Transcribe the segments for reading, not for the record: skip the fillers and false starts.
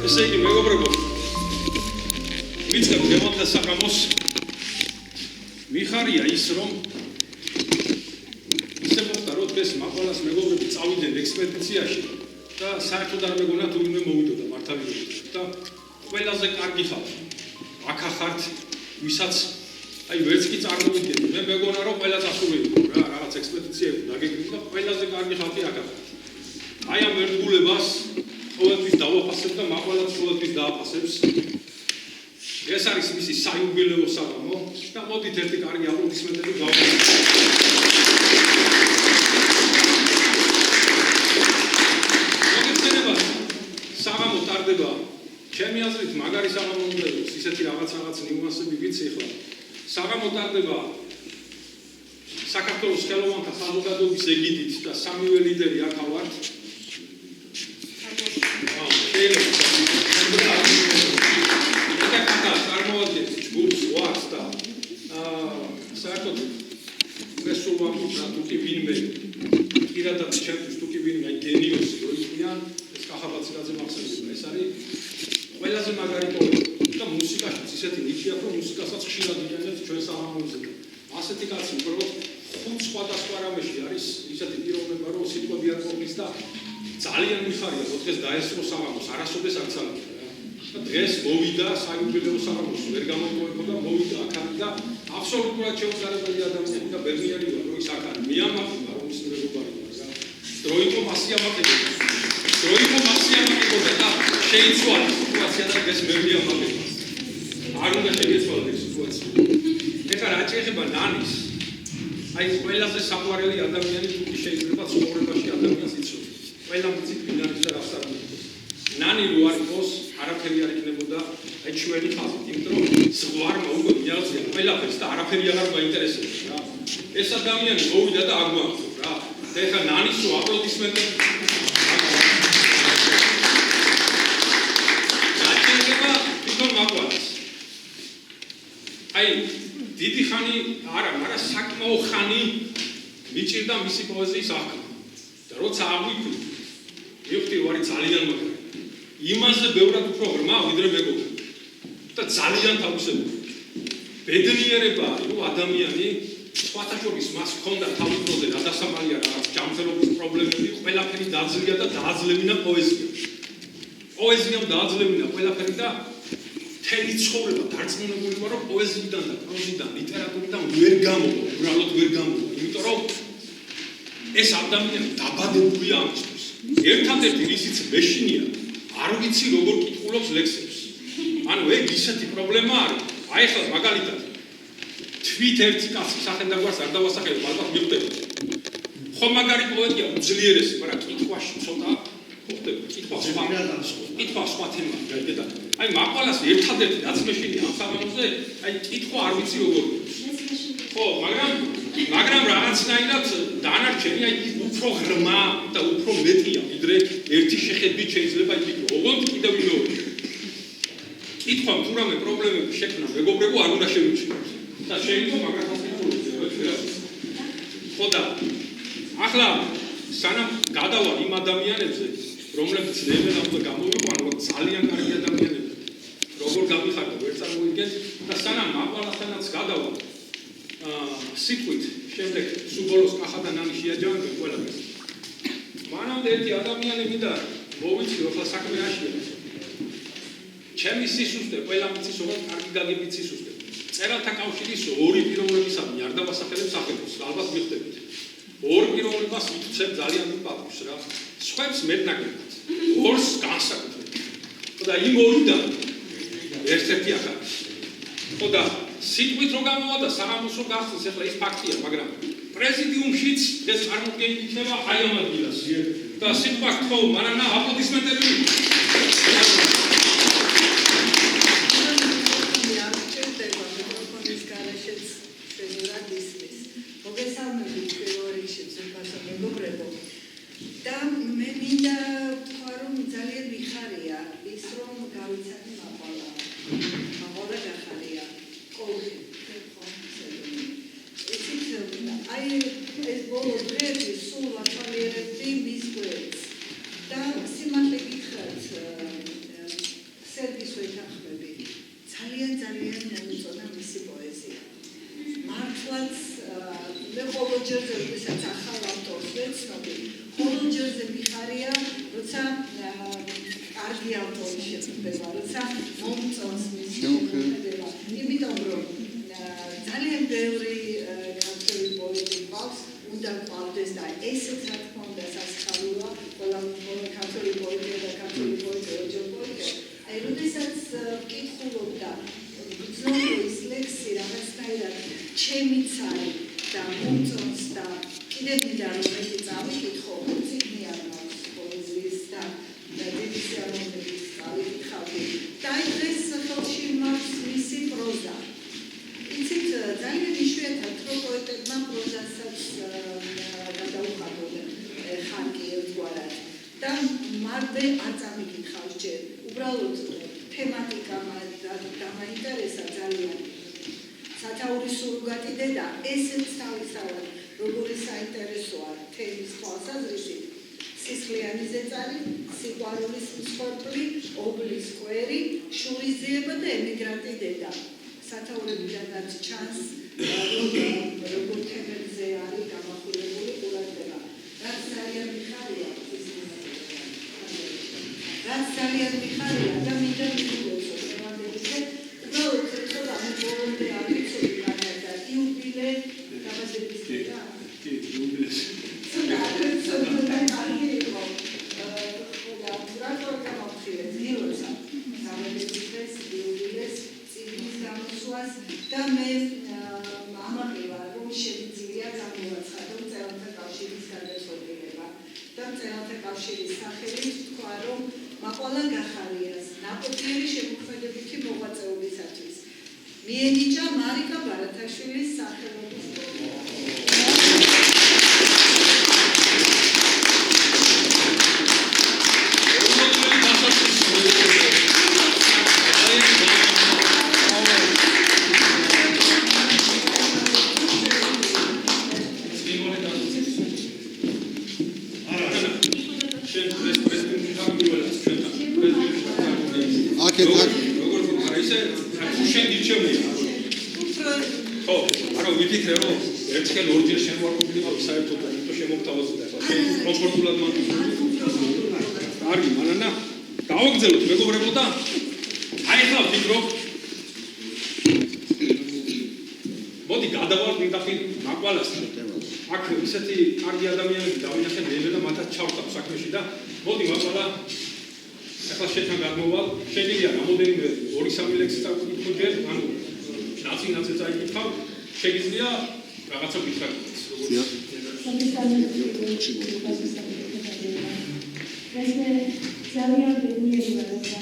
ესე იგი მეგობრებო, ვიწყებ დემონთა საღამოს. მიხარია ის, რომ ისე მოხდა, რომ დღეს მაყვალას მეგობრები წავიდნენ ექსპედიციაში და საერთოდ არ მეგონა თუ ვინმე მოვიდოდა მართალია და ყველაზე კარგი ხალხი. აქ ახართ, ვისაც აი ვერც კი წარმოვიდგენთ. მე მეგონა რომ ყველა წასულიყო რა, რაღაც ექსპედიციები დაგეგმილი და ყველაზე კარგი ხალხი აქ ახართ. აი ამ ერთგულებას ყოველთვის დავაფასებ და მაყვალაც ყოველთვის დააფასებს. ეს არის მისი საიუბილეო საღამო და მოდით ერთი კარგი აპლოდისმენტები გავაკეთოთ. მოგეხსენება, საღამო ტარდება. ჩემი აზრით მაგარი საღამო უნდა იყოს, ისეთი რაღაც ნიუანსები ვიცი ახლა. საღამო ტარდება საქართველოს ხელოვანთა საზოგადოების ეგიდით და სამივე ლიდერი აქ ავართ. წარმოადგენს ჯგუფს ვარს და საერთოდ რესურსულ ვამბობ თუ კი ვინმე პირადად ჩემთვის თუ კი ვინმე გენიოსი რო იყიან ეს კახაბაძირაძე მახსენდება ეს არის ყველაზე მაგარი პოეტი და მუსიკაშიც ისეთი ნიჭი აქვს რომ მუსიკასაც ხშირად იყენებს ჩვენ საღამოზე ასეთი კაცი უბრალოდ ხუთ სხვადასხვა რამეში არის ისეთი პიროვნება რომ სიტყვები არ ყოფნის და ძალიან მიხარია რომ დღეს დაესწრო საღამოს არასოდეს არ წავიდა და დღეს მოვიდა საიუბილეო საღამოს ვერ გამოვიყო და მოვიდა აქ და აბსოლუტურად შეუძლებელი ადამიანი და ბერნიერი ვარ რომ ის აქ არის მიამაყება რომ ის მეგობარი ვარ რა დროიკო მასიამაყებოდა და შეიცვალა სიტუაცია და დღეს მე მიამაყება არ უნდა შეიცვალა ეს სიტუაცია ეხლა რა შეიძლება ნანის აი ყველაზე საყვარელი ადამიანი თუ კი შეიძლება ცხოვრებაში ადამიანს იცოდეს ყველა მიცით ვინარის და რას არის ნანი რო არ იყოს არაფერი არ იქნებოდა აი ჩვენი ხალხი იმიტომ რომ ზღვარმა უკვე მიაღწია ყველაფერს და არაფერი აღარ გაინტერესებს რა ეს ადამიანი მოვიდა და აგვამწო რა და ეხლა ნანის რო აპლოდისმენტები გაჩერდება თვითონ მაყვალას აი დიდი ხანი არა მაგრამ საკმაო ხანი მიჭირდა მისი პოეზიის აღქმა და როცა აღვიქვი მივხვდი რომ არის ძალიან მაგარი იმაზე ბევრად უფრო ღრმა ვიდრე მეგობრები და ძალიან თავისებური ბედნიერება რომ ადამიანი სხვათა შორის მას ჰქონდა თავის დროზე გადასამალია რაღაც ჯანმრთელობის პრობლემები ყველაფერი დაძლია და დააძლევინა პოეზიამ დააძლევინა ყველაფერი და მთელი ცხოვრება დარწმუნებული ვარ რომ პოეზიიდან და პროზიდან ლიტერატურიდან ვერ გამოვა უბრალოდ ვერ გამოვა იმიტომ რომ ეს ადამიანი დაბადებულია ამისთვის ერთადერთი რისიც მეშინია არ ვიცი როგორ კითხულობს ლექსებს. ანუ ეგ ისეთი პრობლემა არის. აი ახლა მაგალითად თვით ერთი კაცი სახელდაგვარს არ დავასახელებ, ალბათ მივხვდებით. ხო მაგარი პოეტია უძლიერესი, მაგრამ კითხვაში ცოტა ხვდება. კითხვა სხვა თემაა, გაიგეთ? აი მაყვალას ერთადერთი რაც მეშინი ამ საღამოზე აი კითხვა არ ვიცი როგორ ხო მაგრამ რაღაცნაირად დანარჩენი აი უფრო ღრმა და უფრო მეტია ვიდრე ერთი შეხედვით შეიძლება იფიქრო ოღონდ კიდევ მეორე კითხვა თუ რამე პრობლემები შექმნა მეგობრებო არ უნდა შევიჩინოთ და შეიძლება მაგათაც იფიქროთ ხო და ახლა სანამ გადავალ იმ ადამიანებზე რომლებიც ნებელა უნდა გამოვიყვანო ძალიან კარგი ადამიანები როგორ გამიხარდა ვერ წარმოვიდგენთ და სანამ მაყვალასთანაც გადავალ სიტყვით შემდეგ სუბოლოს კახა და ნანი შეაჯამებენ ყველაფერს მანამდე ერთი ადამიანი მინდა მოვიცილო ხა საქმე რაშია ჩემი სისუსტე ყველა მიცის ოღონდ კარგი გაგებით სისუსტე წერალთა კავშირის ორი პიროვნებისადმი არ დავასახელებ სახელებს ალბათ მიხდებით ორ პიროვნებას ვიქცევ ძალიან მიპატივს რა სხვებს მეტნაკლებად ორს განსაკუთრებით და იმ ორიდან ერთ-ერთი ახლა ხო და სიტყვით რო გამოვა და საღამოს რო გახსოვს ახლა ის ფაქტია მაგრამ პრეზიდიუმშიც ეს წარმოდგენილი იქნება აი ამ ადგილას და სიტყვა ხო მანანა აპლოდისმენტები და მე მინდა თქვა რომ ძალიან მიხარია ის რომ გავიცანი მაყვალა გახარია ყოველი აი ეს ბოლო დღეები სულ ათვალიერებდი მის გვერდს და სიმართლე გითხრათ სერგის ვეთანხმები ძალიან მოუწონა მისი პოეზია მართლაც მე ყოველ ჯერზე ვისაც ახალ ავტორს ვეცნობი ყოველ ჯერზე მიხარია როცა კარგი ავტორი შეწყვეტება როცა მომწონს მისი შეხედება იმიტომ რომ ძალიან ბევრი ქართველი პოეტი გვაქვს უნდა გვყავდეს და ესეც რა თქმა უნდა სასიხარულოა ყველა ქართველი პოეტი და ქართველი პოეტი ოჯახ პოეტი აი როდესაც ვკითხულობ და გრძნობ ის ლექსი რაღაცნაირად ჩემიც არის და მომწონს და კიდევ მინდა რომ მეტი წავიკითხო ციგნი არ მაქვს პოეზიის და დიდი სიამოვნების წავიკითხავდი და აი დღეს ხელში მაქვს მისი პროზა იცით ძალიან იშვიათად რომ პოეტებმა პროზასაც გადაუხადონ ხანკი ერთგვარად და მარტო არ წამიკითხავს ჯერ უბრალოდ თემატიკა დამაინტერესა ძალიან სათაურის სურგათი და ესეც თავისთავად როგორი საინტერესოა თემის თვალსაზრისით სისხლიანი ზეწარი, სიყვარულის მსხვერპლი, ობლის კვერი, შურის ძიება და ემიგრანტი დედა. სათაურებიდანაც ჩანს როგორ თემებზე არის გამახვილებული ყურადღება. რაც ძალიან მიხარია და მინდა მივუძო შემდეგზე უბრალოდ ცოტა მომდე აფიქსები განადა იუბილე დაბადების დღე და მე ამაყივა რომ შეიძლება გამოვაცხადო მწერალთა კავშირის გადაწყვეტილება და მწერალთა კავშირის სახელით თქვა რომ მაყვალა გახარიას ნაყოფიერი შემოქმედებითი მოღვაწეობისათვის მიენიჭა მარიკა ბარათაშვილის სახელობის ერთხელ ორჯერ შემოვარყოფილი მაქვს საერთოდ და იმიტომ შემოგთავაზე და კომფორტულად მაქვს. კარგი, მანანა გავაგზავნოთ მეგობრებო და აი ახლა ვფიქრობ მოდი გადავალ პირდაპირ მაყვალასთან. აქ ისეთი კარგი ადამიანები დავინახე მე და მათაც ჩავხტავ საქმეში და მოდი მაყვალა ახლა შეთან გადმოვალ შეიძლება რამოდენიმე 2-3 ლექსი წავიკითხო ჯერ ანუ ნაცი წაიკითხავ შეგიძლია რაღაცა ვიხრათ როგორც ძალიან ბევრი ვარაუდია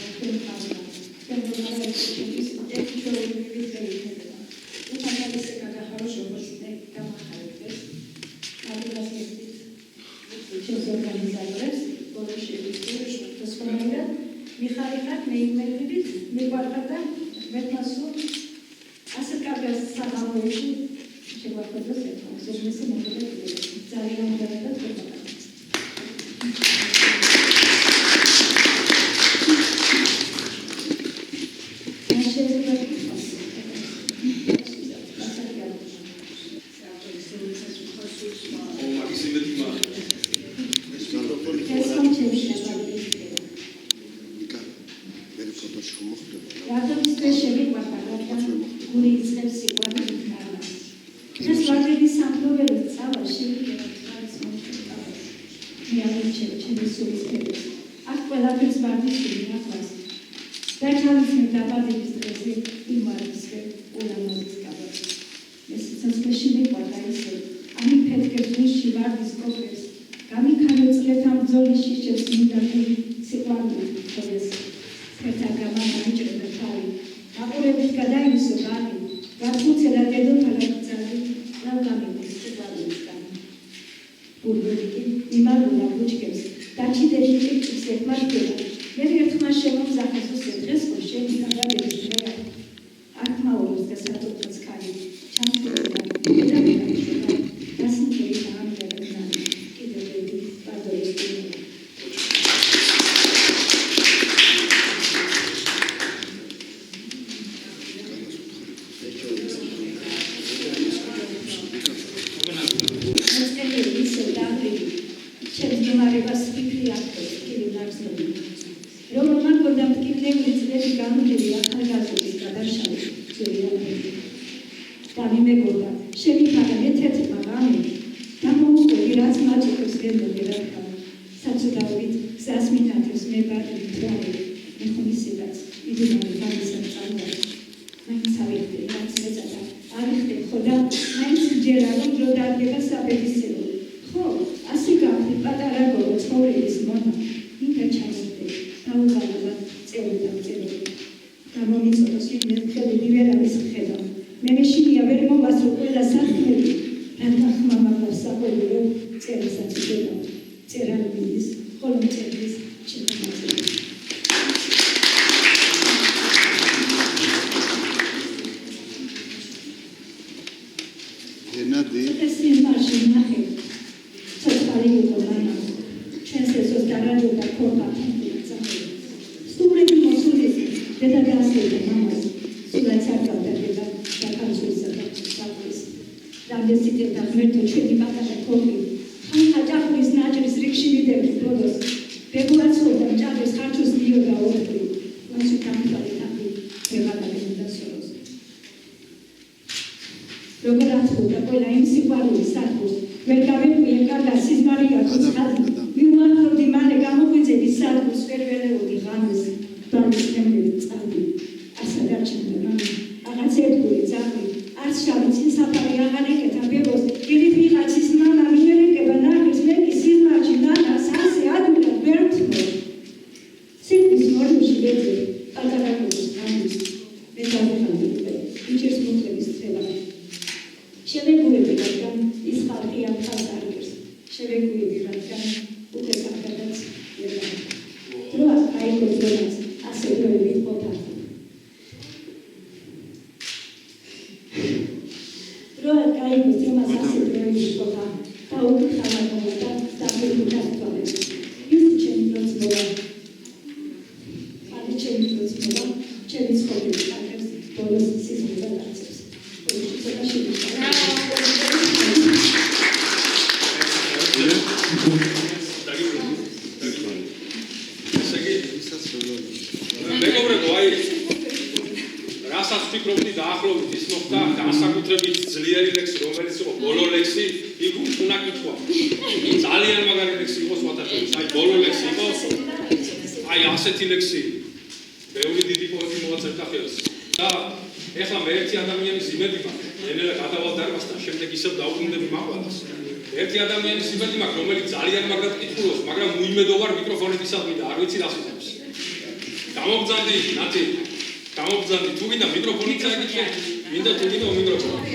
გამოგზავნდი თუ გინდა მიკროფონი წაიკითხე მინდა თუ გინდა მიკროფონი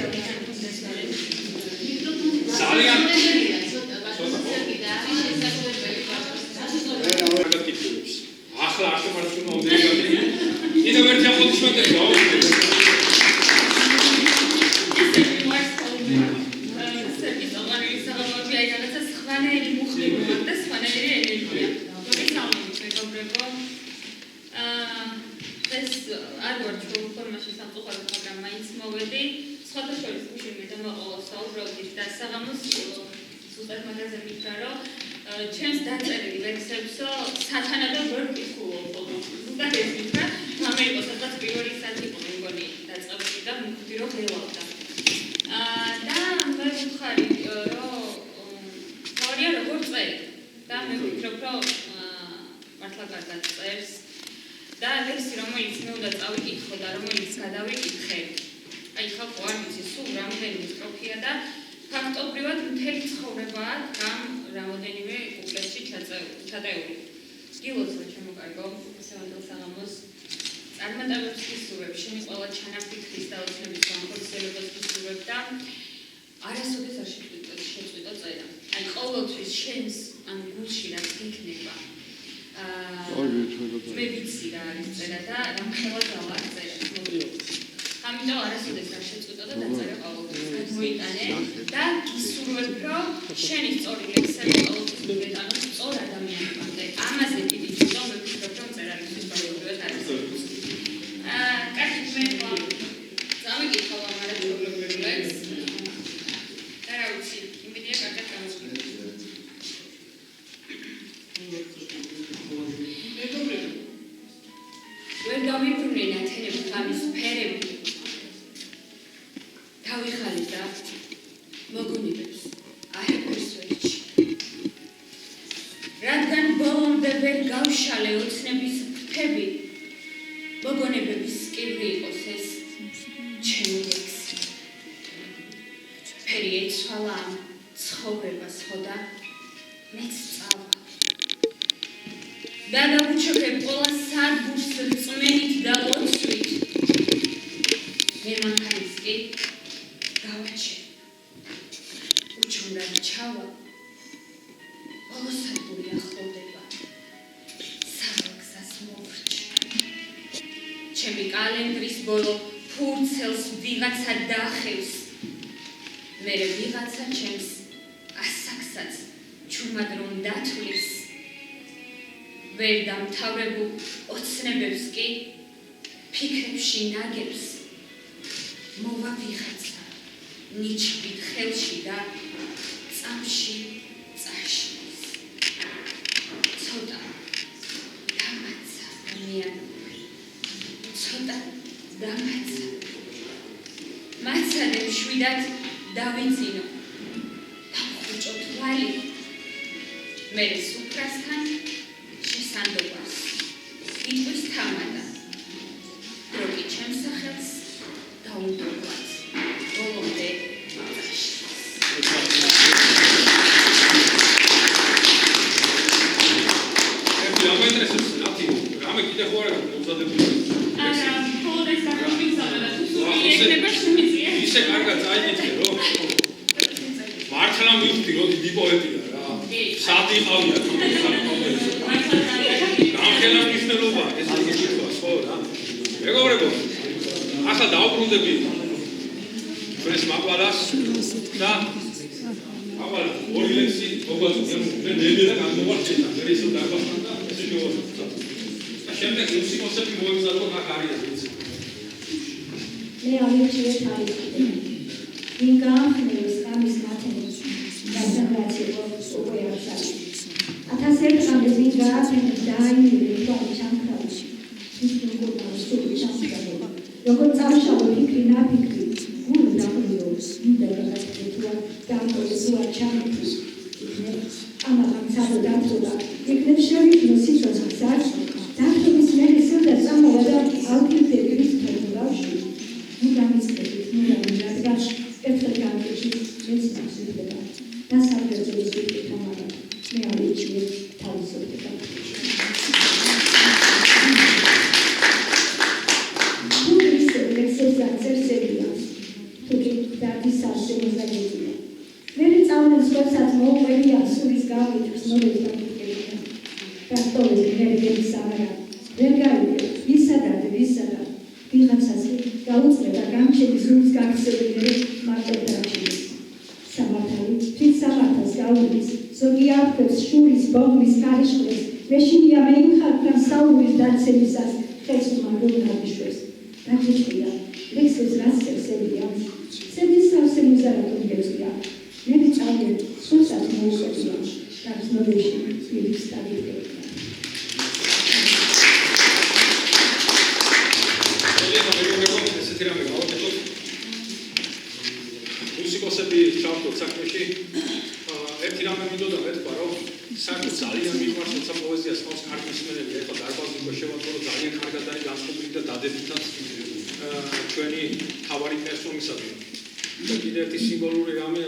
ძალიან ახლა ახლა მარცხენა მომდენი კიდევ ერთი აპლოდისმენტები გავუშვით ჩემს დაწერილი ლექსებსო სათანადო ვერ ვკითხულობ ზუსტად ეს მითხრა ამერიკოს სადაც პირველი საათი იყო მე მგონი დაწყებული და მივხვდი რომ ველავდა და მე ვხარი რომ თორია როგორ წერი და მე ვფიქრობ რომ მართლა კარგად წერს და ლექსი რომელიც მე უნდა წავიკითხო და რომელიც გადავიკითხე აი ხალხო არ ვიცი სულ რამდენი სტროფია და ფაქტობრივად მთელი ცხოვრებაა ამ რამოდენიმე კუპლეტში ჩატეული. გილოცვა ჩემო კარგო, სევანდელ საღამოს წარმატებებს ვისურვებ, შენი ყველა ჩანაფიქრის და ოცნების განხორციელებას ვისურვებ და არასოდეს არ შეწყვიტო წერა. აი ყოველთვის შენს ან გულში რაც იქნება. მე ვიცი რა არის წერა და რამხელა დავარ წერა. ამიტომ არასოდეს არ შეწყვიტო და დაწერა ყოველთვის. მოიტანე და გისურვებ რომ შენი სწორი ლექსები ყოველთვის მოგეტანოს სწორ ადამიანებამდე. ამაზე დიდი ჯილდო მე ვფიქრობ რომ წერალისთვის ბოლომდე არის. კარგი მე წავიკითხავ ამ არაჩვეულებრივ ლექსს. და რა ვიცი, იმედია კარგად გამოსვით. ვერ გამიბრუნე ნათენები ღამის ფერები. დავიხალე და მოგონებებს აჰებებს ვერჩი. რადგან ბოლომდე ვერ გავშალე ოცნების ფრთები, მოგონებების სკივრი იყოს ეს ჩემი ლექსი. ფერი ეცვალა ამ ცხოვრებას ხოდა მეც წავა. და დავუჩოქებ ყველა სადგურს რწმენით და ლოცვით. მე მანქანის კი გავაჩე. უჩუნდა ჩავა. ბოლო სადგური ახლოვდება. საგზას მოვრჩი. ჩემი კალენდრის ბოლო ფურცელს ვიღაცა დაახევს. მერე ვიღაცა ჩემს ასაკსაც ჩუმად რომ დათვლის. ვერ დამთავრებულ ოცნებებს კი ფიქრებში ნაგებს. მოვა ვიღაცა ნიჩბით ხელში და წამში წაშლის. ცოტა დამაცა მიან ცოტა დამაცა მაცადებ შვიდად დავიძინო დამხუჭო თვალი მერე სუფრასთან შესანდობას იტყვის თამადა დროკი ჩემს სახელს დაუნდობლად ბოლომდე ისე კარგად წაიკითხე რომ მართლა მივხვდი რომ დიდი პოეტია რა. სად იყავია თუ გამხელა მნიშვნელობა ეს იგი კითხვა ხო რა. მეგობრებო, ახლა დავბრუნდები ჩვენს მაყვალას და ავალ ორი ლექსი მოგვაწევთ მე ნებია გამოვარჩენა მე ისო დაგახსნა და ესე შევასრულე. და შემდეგ მუსიკოსები მოემზადო რა კარიერა ვიცი. მე ავირჩიე თავი. ვინ გაახნევს ამის მათემატიკას და საგრაცებას უკვე აღსაჩი. 1000 წამზე ვინ გაახნევს დაინერე თვალ ჩამქრალში. ის როგორ სულ ჩამქრალო. როგორ წამშალო ფიქრი ნაფიქრი. გულ დაყრიოს მინდა გადაწყვეტა დამტოვსა ჩამქრის. ამაღამ ცალო დათრობა. იქნებ შევიქნო სიცოცხლესაც. დათრობის მერე სულდა წამოვა და ალკიპტერი ის თორბავში. ნუ გამიწევით, ნუ რადგან ერთხელ გამიჩი მეცნას ვიდება და საფრთხეს ვიქთამარა მე ავიჩიე თავისუფლება ცნობებს დამტკიცებია. დასტოლის ენერგიის სამარა ვერ გავიგე ვისადა ვიღაცას გაუწევდა გამჩენის რულს გაქცევინე მარტო დაჩილის სამართალი თვით სამართალს გაუდის ზოგი აღწევს შურის ბოგვის ქარიშხლებს მეშინია მე იმ ხალხთან საუბრის დაცემისას ხელს უმაგრობნაიშვებს დაჭირია ლექსებს რასწევსებია ცედის სავსე მუზარატონგებსია მე წავიდე სულსაც მოუხებია გაცნობებში ფილიქს დავიდგება მუსიკოსები ჩავთვალოთ საქმეში. ერთი რამე მინდოდა მეთქვა, რომ საერთოდ ძალიან მიყვარს როცა პოეზიას ყავს კარგი მსმენელი. ეხლა დარბაზი უკვე შევატყო ძალიან კარგად არის განსხვავებული და დადებითად ჩვენი თავარი პერსონისადმი. და კიდევ ერთი სიმბოლური რამე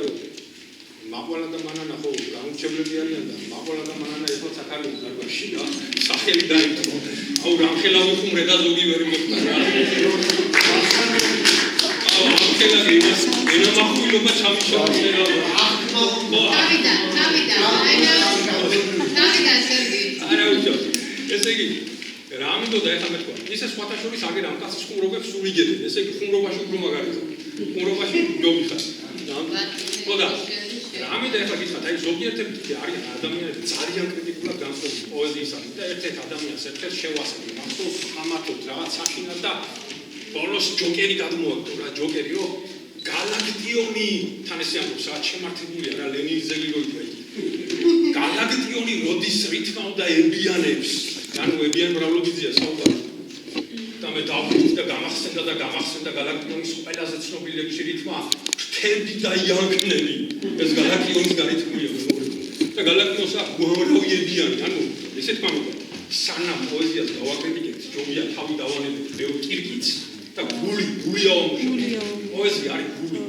მაყვალა და მანანა ხო განუჩებლები არიან და მაყვალა და მანანა ეხლა საქართველოს დარბაზში და სახელი დაიწო. აუ რამხელა უხუმრე და ზოგი ვერ მოხდა რა. ამხელა იმას ენა მახვილობა ჩამიშოვდა. დავიდა სერგი. არა უჩო. ესე იგი რა მინდოდა ეხლა მეთქვა. ისე სხვათა შორის აგერ ამ კაცის ხუმრობებს სულ იგებენ. ესე იგი ხუმრობაში უფრო მაგარია. ხუმრობაში ჯობიხარ. ხოდა რა მინდა ეხლა გითხრათ, აი ზოგიერთი არის ადამიანები ძალიან კრიტიკულად განსხვავებული პოეზიისადმი და ერთ-ერთ ადამიანს ერთ-ერთ შევასწრებ. ამიტომ ხამათობთ რაღაც საშინად და ბოლოს ჯოკერი გადმოაგდო რა ჯოკერიო გალაქტიონი თან ესე ამბობს რა შემართებულია რა ლენინზელი როიდა იგი გალაქტიონი როდის რითმავდა ებიანებს ანუ ებიან მრავლობიძია საუბარი და მე დავხვდი და გამახსენდა გალაქტიონის ყველაზე ცნობილი ლექსი რითმა ფრთები და იანკნები ეს გალაქტიონის გარითმულია და გალაქტიონს აქვს უამრავი ებიანი ანუ ესე თქვა სანამ პოეზიას გავაკრიტიკებთ ჯობია თავი დავანებოთ მეო კირკიც და გულია პოეზია არის გული.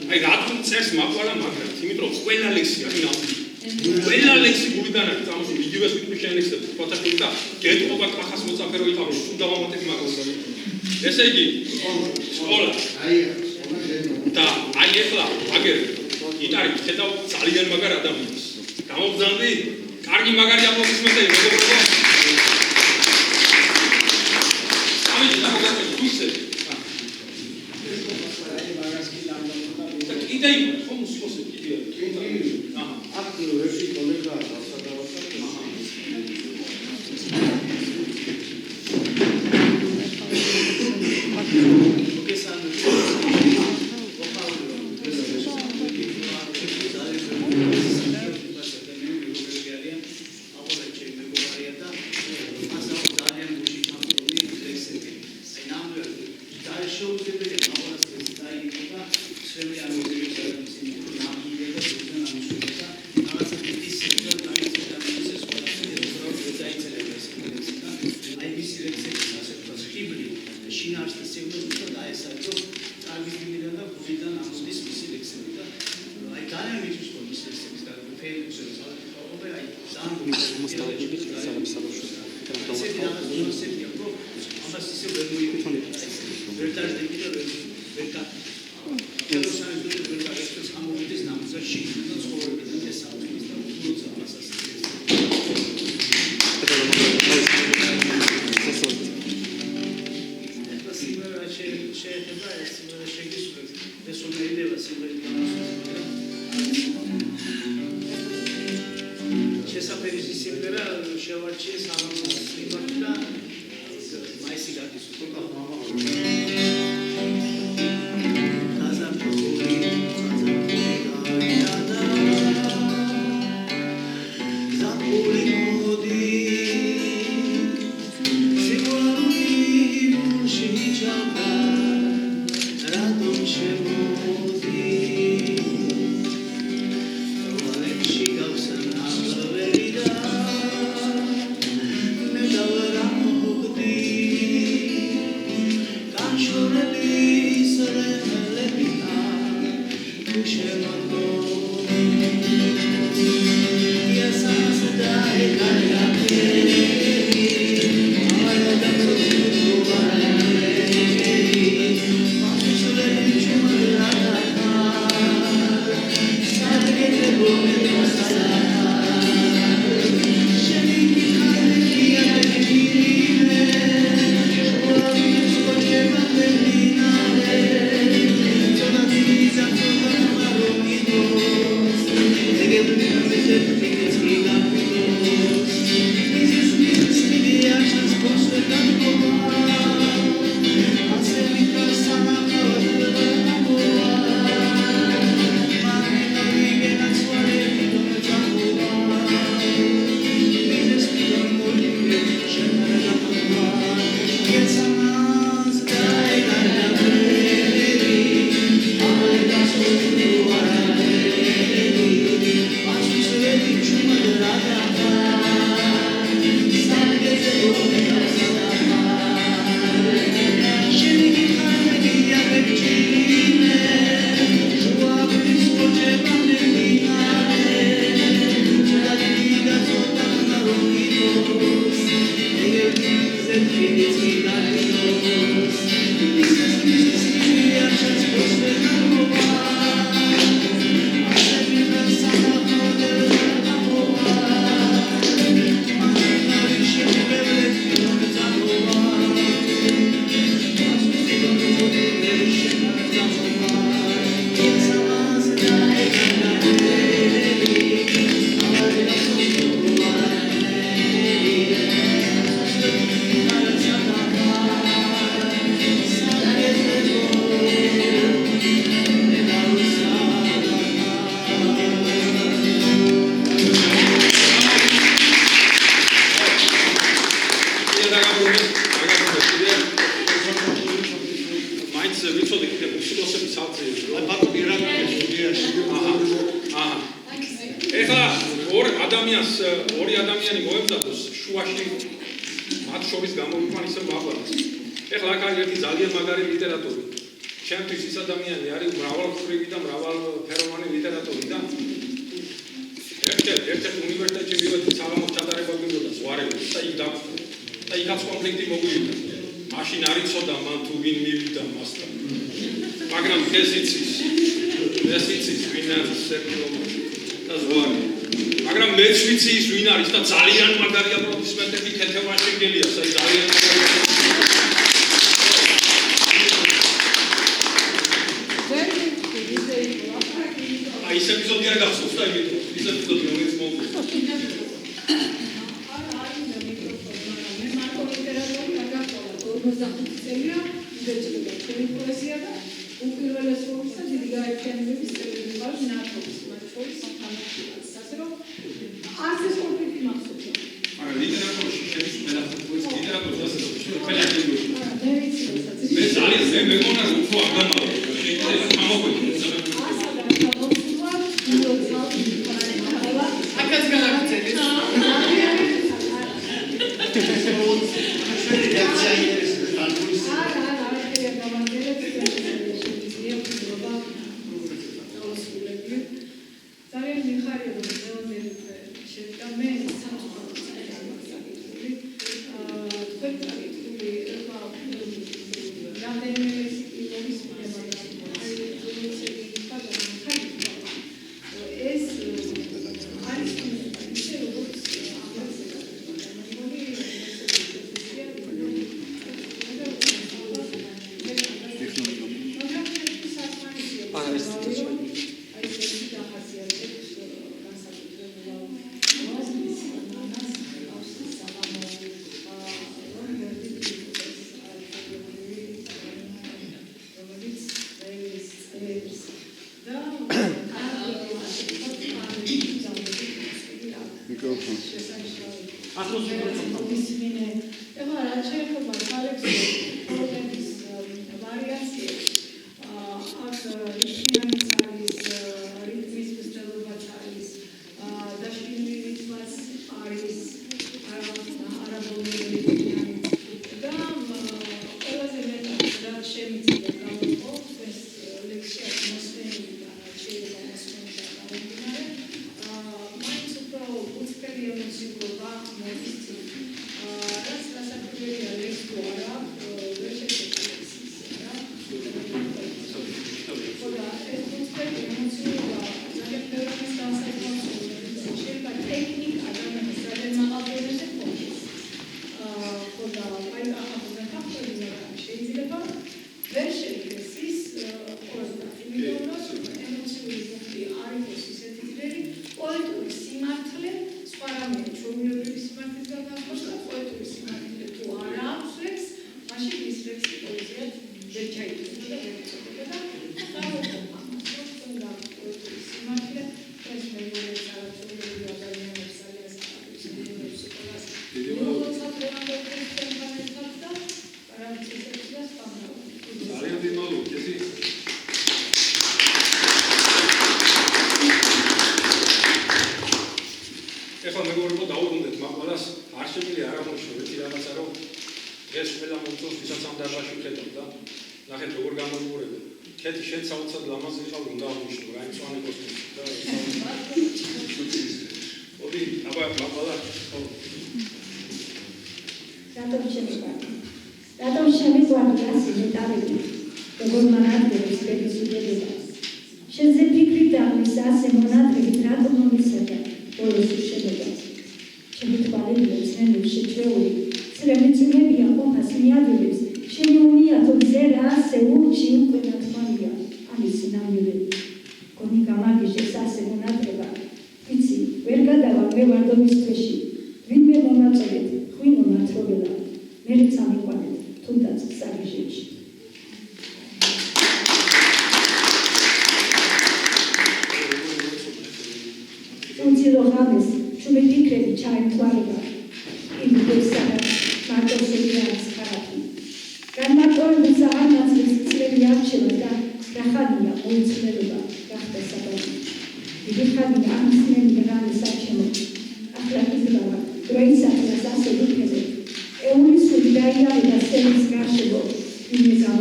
აი რატომ წერს მაყვალა მაგრამ იმიტომ რომ ყველა ლექსი არის ნამდვილი. ყველა ლექსი გულიდან არის წამოსული იგივე სიტყვის შეენექსებს ფოტოშოპი და გეტყობა კახას მოწაფე რო იყავ სულ დავამატებ მაგას. ესე იგი სკოლა და აი ეხლა აგერ იტარი ხედავ ძალიან მაგარ ადამიანს. გამოგზავნდი კარგი მაგარი აპლოდისმენტები მეგობრებო. Idei, como se fosse ადამიანს ორი ადამიანი მოემზადოს შუაში მათ შორის გამოვიყვან ისე მაღლაც. ეხლა აქ არის ერთი ძალიან მაგარი ლიტერატური. ჩემთვის ის ადამიანი არის მრავალმხრივი და მრავალფეროვანი ლიტერატორი და ერთ-ერთ უნივერსიტეტში მივედი საღამოს ჩატარება გინდოდა ზღვარებით და იქ დავხვდა. და იქაც კონფლიქტი მოგვივიდა. მაშინ არ იცოდა მან თუ ვინ მივიდა მასთან. მაგრამ ეს იცის ვინ არის სერგეი და ზღვარი. მაგრამ მეც ვიცი ის ვინ არის და ძალიან მაგარი აპლოდისმენტები ქეთევაშენგელია, საერთოდ ძალიან აი ეს ეპიზოდი არ გახსოვს და იმით ის ეპიზოდი რომელიც მოვიდა. If you have the answer,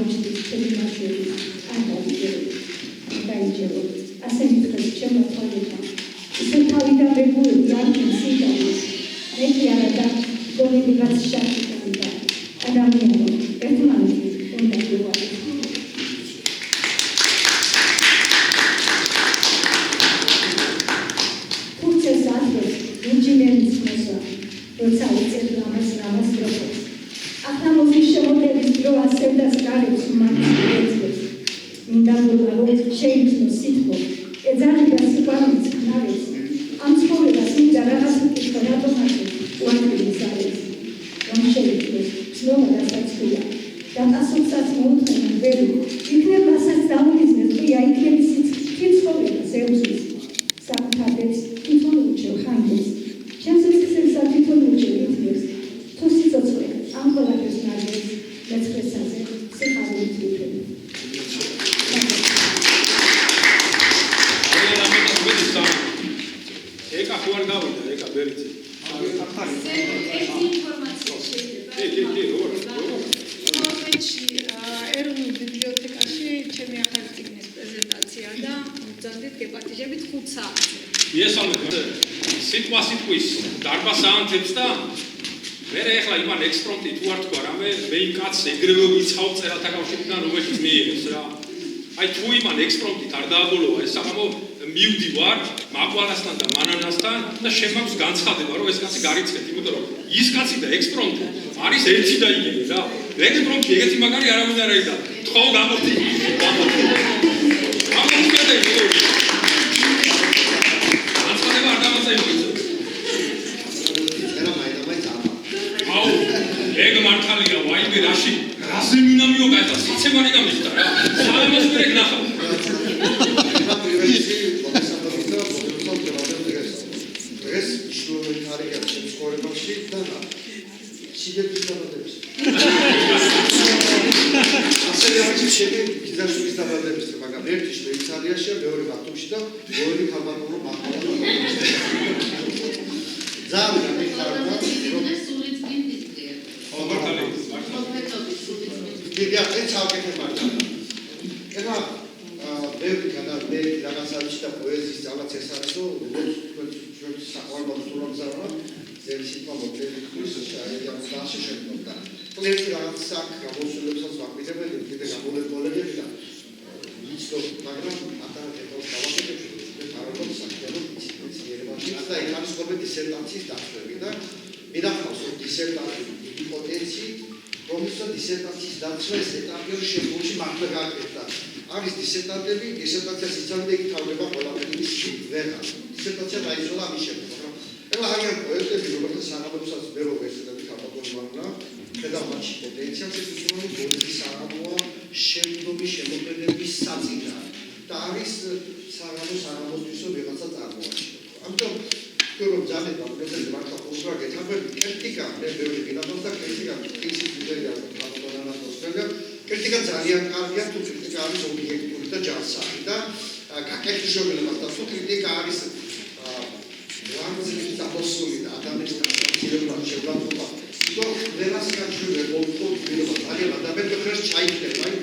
გაუჩნდეს ჩემი მაშველი არ დაიჯერო ასე მithქვეს ჩემმა თვალებმა ისე თავიდან მეგობრები არ მისიტანეს მე კი არა და გონები რაც შაქი და ადამიანო ერთმანეთი უნდა გიყვარდეთ ფურცეს აზრს ინჟინერის მოსვა როცა უწევ რამას დროებს ახლა მozis შემოდევის დრო ასევდას გარებს უმარტივ ეძებს მინდა რომ შეიქმნოს სიტყვა ეძალიდა სიყვარულის ხნარებს ამ ცხოვრებას მინდა რაღაცა კითხვა რატომაც უამრავი არის რომ შეიქმნოს ცნობა დასაცულია და პასუხსაც მოუთმენ ვერი იქნებასაც დაუგიზნეს ყია იქნების სიცხოვრებას ეუსის საკუთარებს თვითონ უჩევ ხანგრძლივს ჩემს მისხებსა თვითონ უჩევ იქნებს თუ სიცოცხლე ამ ყველაფერს ნაძლევს მეცხრესაზე სიხარულით ვიქნები ეკა ხო არ გავიდა ეკა ბერიძე ერთი ინფორმაცია შეიძლება ხორვატში ეროვნულ ბიბლიოთეკაში ჩემი ახალი წიგნის პრეზენტაცია და მოგზავნით გეპატიჟებით 5 საათზე. იესალმეთ სიტყვა სიტყვის დარბას აანთებს და მე ახლა იმან ექსპრომტი თუ არ თქვა რამე მე იმ კაცს ეგრევე ვიცავ წერათა კავშირიდან რომელშიც მიიღეს რა აი თუ იმან ექსპრომტით არ დააბოლოვა ეს საღამო მივდივარ მაყვალასთან და მანანასთან და შემაქვს განცხადება რომ ეს კაცი გარიცხეთ იმიტომ რომ ის კაცი და ექსპრომტი არის ერთი და იგივე რა ექსპრომტი ეგეთი მაგარი არავინ არ არის და თქო გამოდი ამოქმედა იყო განცხადება არ დამასაიმოა აუ ეგ მართალია ვაიმე რაში რაზე მინამიო გაიცა სიცემარი გამიხდა რა სალამოს მერე ნახავ ეს ისტორიული თარიღია ჩემს ცხოვრებაში და სიდეთის დაბადების. ასევე არის ჩემი გიზაშვილის დაბადების, მაგრამ ერთი შვეიცარიაში, მეორე ბათუმში და ორი ხალხური მაღლა. ძალიან მიხარდა რომ გიგა ეს აღკეთე მაგრამ ეხლა ბევრი განაცხადი რაღაცაში და პოეზიის ძალაც ეს არის რომ როგორც საყვარელ თურმზავრა ზეციკა მოდელების შეაძლოა შეშენდა პოეზია რაღაც აქ გამოსულებსაც ვაკვირდებოდი კიდე გამოლეკოლები და ისო მაგრამ ატარებდა გავაკეთებდი არაბულ საკითხებს ციერებაში და ეს არის ყოველ დისერტაციის დაწვევი და მინახავს რომ დისერტაციის ჰიპოთეზი რომელსაც დისერტაციის დაწვეს ეტაპებში შემოუჩი მართლა გააკეთა არის დისერტატები დისერტაციას იცავდა იქ თავდება ყველაფერი ვერა დისერტაცია დაიწყო ამის შემდეგ მაგრამ ეხლა აღარ პოეტები როგორც საღამოებსაც ვერო ესეთები ხაბატონმარნა ხედავთ პოტენციალს ეს უცნობი ბოდის საღამოა შემდგომი შემოქმედების საწინა და არის საღამოსთვისო ვიღაცა წარმოაჩინო ამიტომ რომ ძალიან პრობლემები მართლა ხდება გეთახმები კრიტიკა მე ბევრი გინახავს და კრიტიკა ისიც ვიდეა ხაბატონანასწორია კრიტიკა ძალიან კარგია თუ კრიტიკა არის ობიექტური და ჯანსაღი და გაკეთების შეუძლებლობა და თუ კრიტიკა არის ვანზის დაბოსული და ადამიანის განსაკუთრებულად შევლათობა то ვერას გაჩვენე პოპულარული ძალიან ადამიანებს ხერს ჩაიქნება აი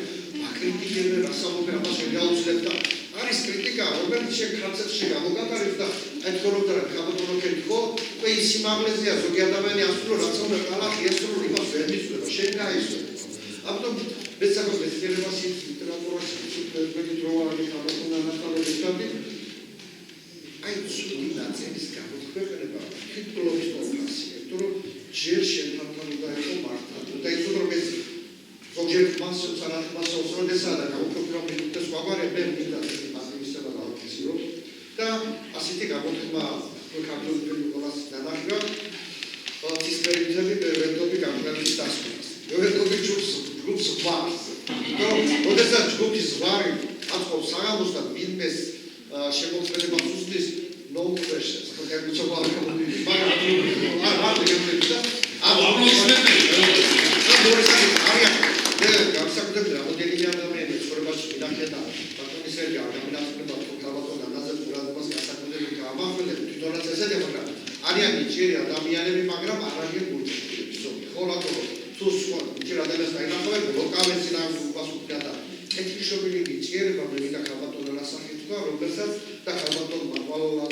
აკრიტიკებენ რასაუბრე ამას შეგვაუძლებ და არის კრიტიკა რომელიც შეკაცებში გამოგატარებს და აი თქორობდა რა ხაბატონოკენ ხო უკვე ის სიმაღლეზეა ზოგი ადამიანი ასრულო რაც უნდა კალახი ესრულო იმას ვერ მისვლება შენ გაისვლებ ამიტომ მეცაკოს მეცნიერებაში ლიტერატურაში მეტი დროა ხაბატონანასწორების გამი აი ცუდი ნაწილის გამოქვეყნება თითოეულის პროფესია თუ რომ ჯერ შეფართან უნდა იყო მართლა და ის რომ ეს ზოგიერთ მასებს არახმასავს როდესაც და გამოქვეყნებული და სხვაგვარი მე მინდა პასივისება გავაკეთო და ასეთი გამოქვეყნება ქართული ყველას დანახვა ის პერიოდები ვერტობი გამგრადის დასწრებას ვერტობი ჯგუფს ვარს და როდესაც ჯგუფის ვარი აწყობს საღამოსთან მილმეს შემოქმედება სუსტის ნოუპრეშეს და გამოცვალ კომუნიკაცია მაგრამ არ გეკეთებია და გამსაკუთრებით რამოდენიმე ადამიანი ცხოვრებაში მინახედა ბატონის ადამიანებმა თქავათო განაზრ ყურადღებას განსაკუთრებით გამახვილებს თვითონაც ესეთი მაგრამ არიან იჭერი ადამიანები მაგრამ არიან გულწრფელები ზოგი ხო რატო თუ სხვა იჭერ ადამიანს დაინახავენ ლოკალებს და უპასუხო კეთილშობილი ნიჭიერება მე მინდა ქალბატონო რასახით თქვა, რომელსაც და ქალბატონო მაღვალა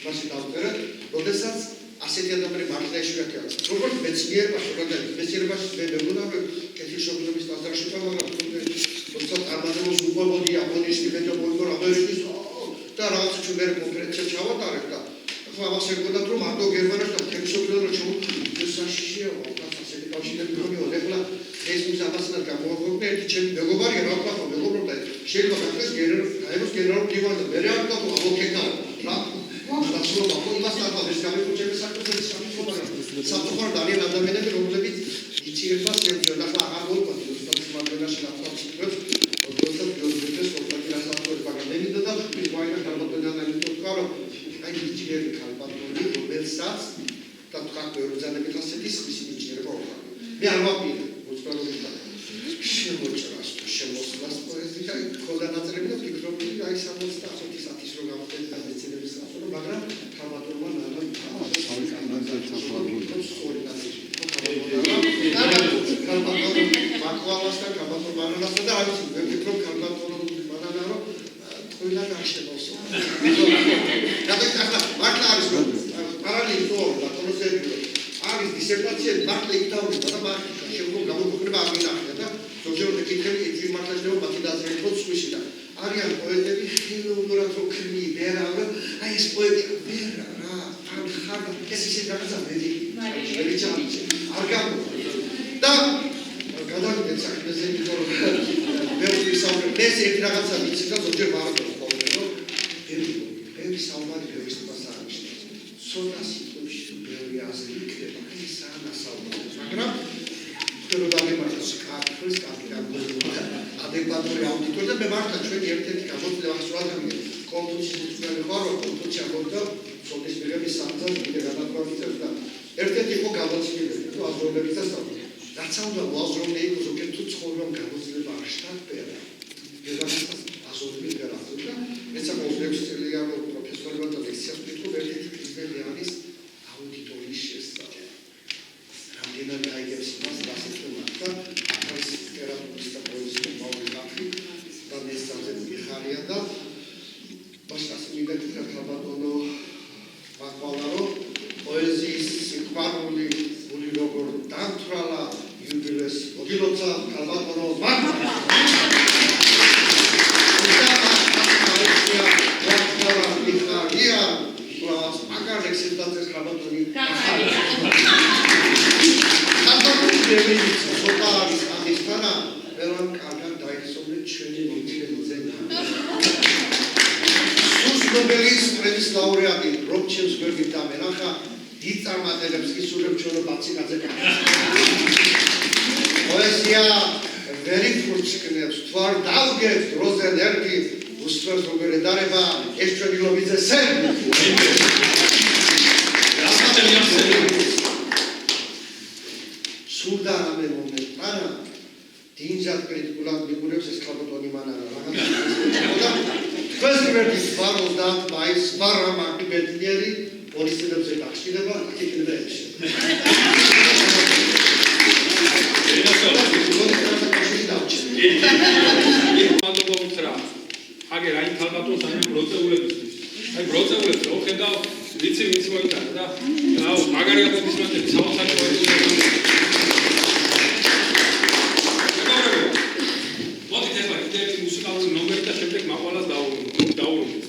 მასი დავწერა, როდესაც ასეთი ადამიანები მართლა იშვიათია. როგორც მეცნიერებაში, მეცნიერებაში მე მეგონა კეთილშობილების დაზრაშება, მაგრამ როცა წარმატებას უყოლოდი იაპონიაში მეტყოლო ამერიკის და რაღაც ჩვენ კონფერენცია ჩავატარებ და ახლა ამას ეკონდათ რომ მარტო გერმანიაში და კეთილშობილობა ჩაუშაშია ასეთი კავშირები მომიოდა ეხლა ეს მიზაბასთან გამოვაყენე ერთი ჩემი მეგობარია რა ვთქვა მეგობრობდა შეიძლება გახდეს გენერალურ დივანზე მე რა ვთქვა აბოქეკა რა დასრულობა იმას თავს გამიქუჩების საკუთრების სამწუხაროდ საფრთხე დანიელ ადამიანები რომლებიც იჭირებას ებრძვიან ახლა აღარ მოვიყვანთ რუსეთის მაგალაში ნახავთ როდესაც გეოგრაფიის კონტაქტი რასაკვირველია მაგრამ მე მინდა და ვაინა ქალბატონი თქვა რომ აი იჭირები ქალბატონი რომელსაც და თქვა ევროზანები ასეთის მისი იჭირება ოქრა მე არ ვაპირე მოწმენდობა შემოჭრას შემოსვლას პოეზია ქონდა ნაწერები და ფიქრობდი აი 70 საათის რო გამოდები და მეცნიერების ასწავლო მაგრამ ქალბატონმა ნანა მაკვალასთან ქალბატონ ბანანასთან და არის მე ვფიქრობ ქალბატონო ბანანა რომ ყველა გარშემოსო და მართლა არის პარალელი თორა კონსერვი არის დისერტაცია მართლა იქ დავრება და მართლა შემდგომ გამოგვიყვება არ მინახია და ზოგჯერ მეკითხები ეჭვი მართლა შეიძლება მათი დაძრეულობაც სხვისი და არიან პოეტები ხელოვნურად რო ქმნი ვერა აი ეს პოეტია ვერა რა ამ ხარ ეს ისე რაღაცა მედი არ გამო და გადაგდეთ საქმეზე იმიტომ რომ მე ვისაუბრებ ეს ერთ რაღაცა ვიცი და ზოგჯერ ვარაუდობ ხოლმე რომ ბევრი საუბარი ბევრის პასაჟი ცოტა სიტყვებში ბევრი აზრი იქნება ის ანასაუბარი მაგრამ რომ დამემართოს კაფეს კაფე გამოგვიყვება ადეკვატური აუდიტორია და მე მართლა ჩვენი ერთ-ერთი გამოწვევა სულადამია კონფუციის უცხოელი ხარო კონფუცია მოგდა სოლის მიღების სამძალს კიდე გადაგვარწევს და ერთ-ერთი იყო გამოწვევები თუ აზროვნების დასწავლა რაც უნდა მოაზროვნე იყო ზოგიერთ თუ ცხოვრობამ გამოძლება არ შტაბერა ეს აზროვნების გარდა მეცა კონფუციის წელიანი პროფესორებმა და ლექციას ვიტყოდ ერთ-ერთი კრიტერიუმი არის აუდიტორიის შესწავლა რამდენად აიგებს მას დასწრება და ახალ ლიტერატურის და პოეზიის მოვიდაფი და მესამე მიხარია და ბაშკას მიგეთქა ქალბატონო მაკვალარო პოეზიის სიყვარული გული როგორ დამთრალა იუბილეს მოგილოცა ქალბატონო მაკვალარო Nobelis პრემიის ლაურეატი რობჩენს გვერდით დამენახა დიდ წარმატებებს ისურვებ ჩვენო ბაციკაძე პოეზია ვერი ფურჩკნებს თვარ დავგეთ დროზე ნერგი უსწრებს როგორ ედარება ეს ჩვენი ლობიძე სერბი სულდა რამე მომენტარა დინჯად კრიტიკულად მიგურებს ეს ქალბატონი მანარა რაღაცა First word is Barrow that by Sparama Bettieri, or instead of the Taxidaba, taking the bench. აგერ აი ქალბატონს აი ბროწეულებისთვის. აი ბროწეულებს რო ხედავ, ვიცი მოიტანა და აუ მაგარი აპლოდისმენტები საოცარი მოდით ახლა ერთი მუსიკალური ნომერი და შემდეგ მაყვალას დაუბრუნდით.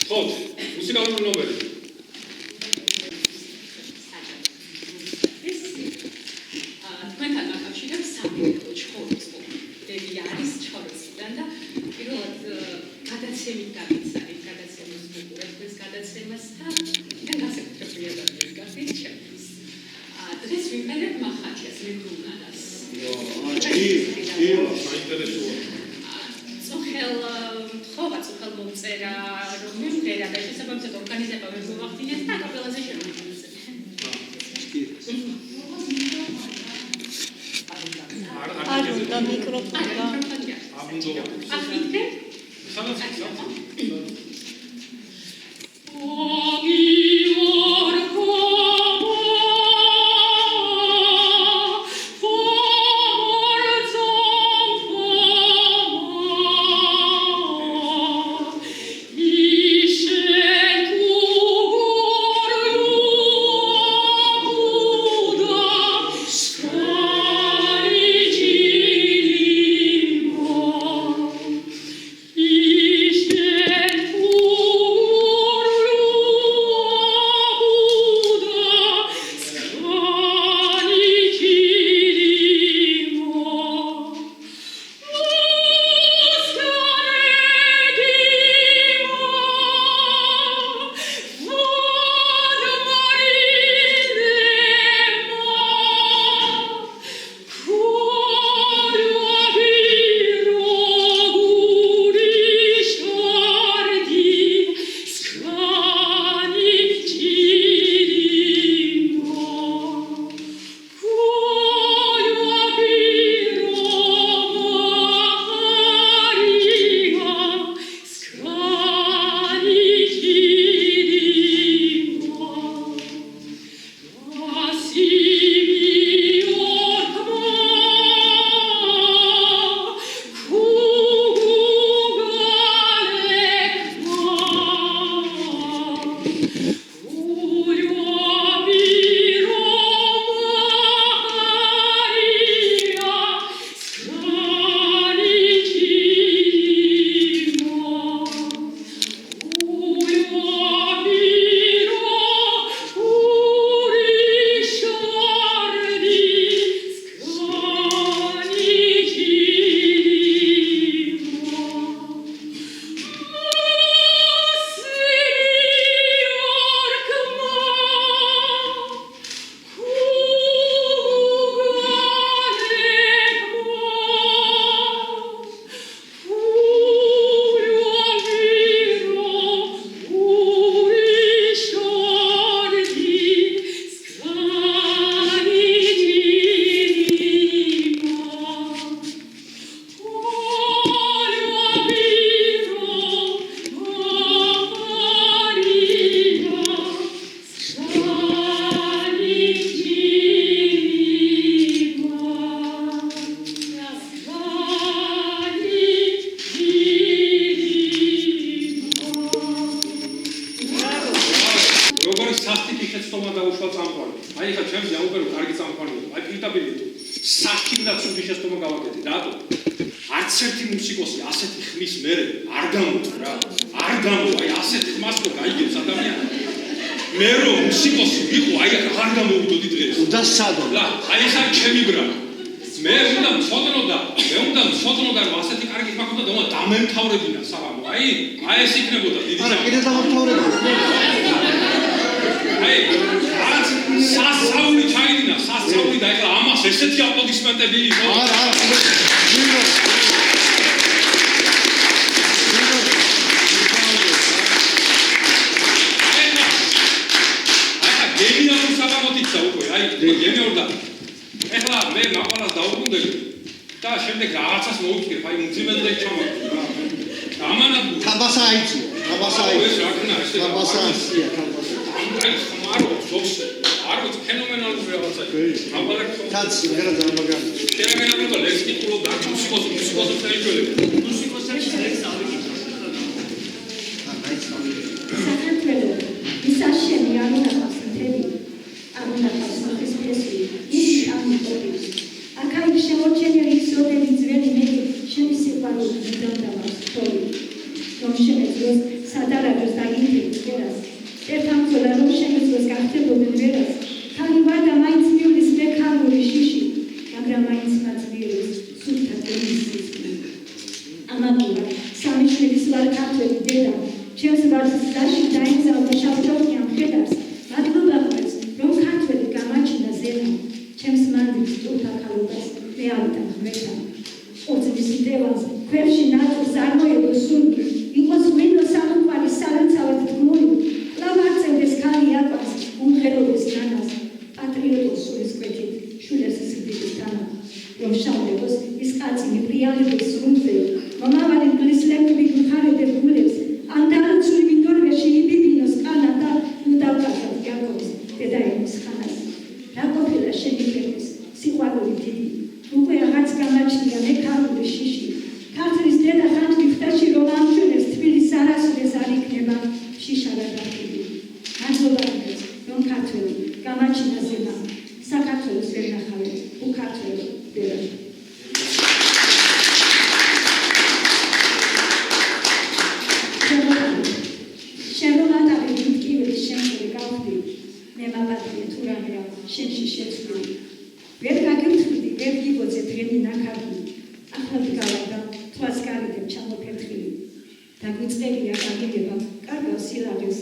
ხო, მუსიკალური ნომერი. თქვენთან აკავშირებს სამეფო ჩხორის პერიოდი არის ჩხორისიდან და პირველად გადაცემით დავიცანით გადაცემის მოგურებს გადაცემას და თან გასაკუთრებული ადამიანის გახდით ჩემთვის. დღეს ვიმერებ მახაჩეს მიგრუნანას. საინტერესოა. ცოხელ მომწერა რომ მივღერა და შესაბამისად ორგანიზება ვერ მოვახდინეთ და კაპელაზე შემოვიწყეთ. არ უნდა მიკროფონი რა. ახლა არც ერთი მუსიკოსი ასეთი ხმის მერე არ გამოვა რა. არ გამოვა, აი ასეთ ხმას რო გაიგებს ადამიანი. მე რომ მუსიკოსი ვიყო, აი არ გამოვიდოდი დღეს. უნდა სადო. და აი ეს არის ჩემი ბრა. მე უნდა მწოდნოდა რომ ასეთი კარგი ხმა ქონდა და დამემთავრებინა საღამო. აი ეს იქნებოდა დიდი არა, კიდე დამთავრებია. აი არც სასწაული ჩაიდინა, სასწაული და ეხლა ამას ესეთი აპლოდისმენტები იყო. არა, გენიალური საღამოთი და უკვე აი გენიალურდა. ეხლა მე მაყალას დაუბრუნდები და შემდეგ რაღაცას მოვიქცევ, აი მძიმედზე ჩამოვიდი რა. ამანად თაბასა აიწია. ეს რა ქნა ესე თაბასა აიწია. აი ხმარო ზოგს არ ვიცი ფენომენალური რაღაცაა. მაყალა თაც მერე დამაგარი. ფენომენალური და ლექსიკულო და მუსიკოსი შეიძლება. მუსიკოსებს ლექს ავიკითხო. საქართველოს ისაშენი არ უნახავს მთელი, არ უნახავს ხის ფესვი, ის ამიტომის. აქაი შემორჩენილი ისოდები ძველი მეგი შენი სიყვარული მიდამდამავს თოვლი. რომ შემეძლოს სადარაჯოს და ინტიმს ვერას. ერთამწოდა რომ შემეძლოს გახდებოდნენ ვერას. თან ვარ და მაინც მივლის მექანური შიში, მაგრამ მაინც მაწვიებს სულთა გემისის. ამაგულა სამი შვილის ვარ ქართველი დედა. ჩემს ვარსაში დაიმგზავრა შავდროხიან მხედარს, მადლობა ღვეძ, რომ ქართველი გამაჩინა ზენა, ჩემს მანდილს ტურთა ქალობას მეავდა ღვეთა. ოძლის მდევანს, ქვევში ნაწილს არ მოედო სუნგი, იყოს ღვინო სამუყვარი სალოცავად თქმული, კვლავ არ წევდეს ქალი აკვას, უმღეროდეს ნანას, პატრიოტულ სულისკვეთით, შვილებს სიკვდილის თანახ, რომ შავლებას ის კაცი მიყრიალებს სრუნზე, მომავალი გლისლებული მხარედა გულებს, ანდარაცული მინდორვეში იბიბინოს კანა და ნუდავკაცად გაკობს დედაენის ხანას. რა ყოფილა შენი ფერმის სიყვარული დიდი, უკვე რაღაც გამაჩნია მექანური შიში. ქართლის დედა ხანჯი ხვდაში რომ ამჩნევს თბილის არასოდეს არ იქნება შიშარა დახიდი. მადლობა ღვეძ, რომ ქართველი გამაჩინა ზენა, საქართველოს ვერ ნახავე, უქართველო დედა. შენში შეცვლილი. ვერ გაგემთხვიდი, ვერ გიბოძე დღენი ნაქარდი. ახლად გავარდა, თვალს გარიდებ ჩამოფერთხილი. დაგვიწყებია გაგიგება, კარგავ სილაღეს.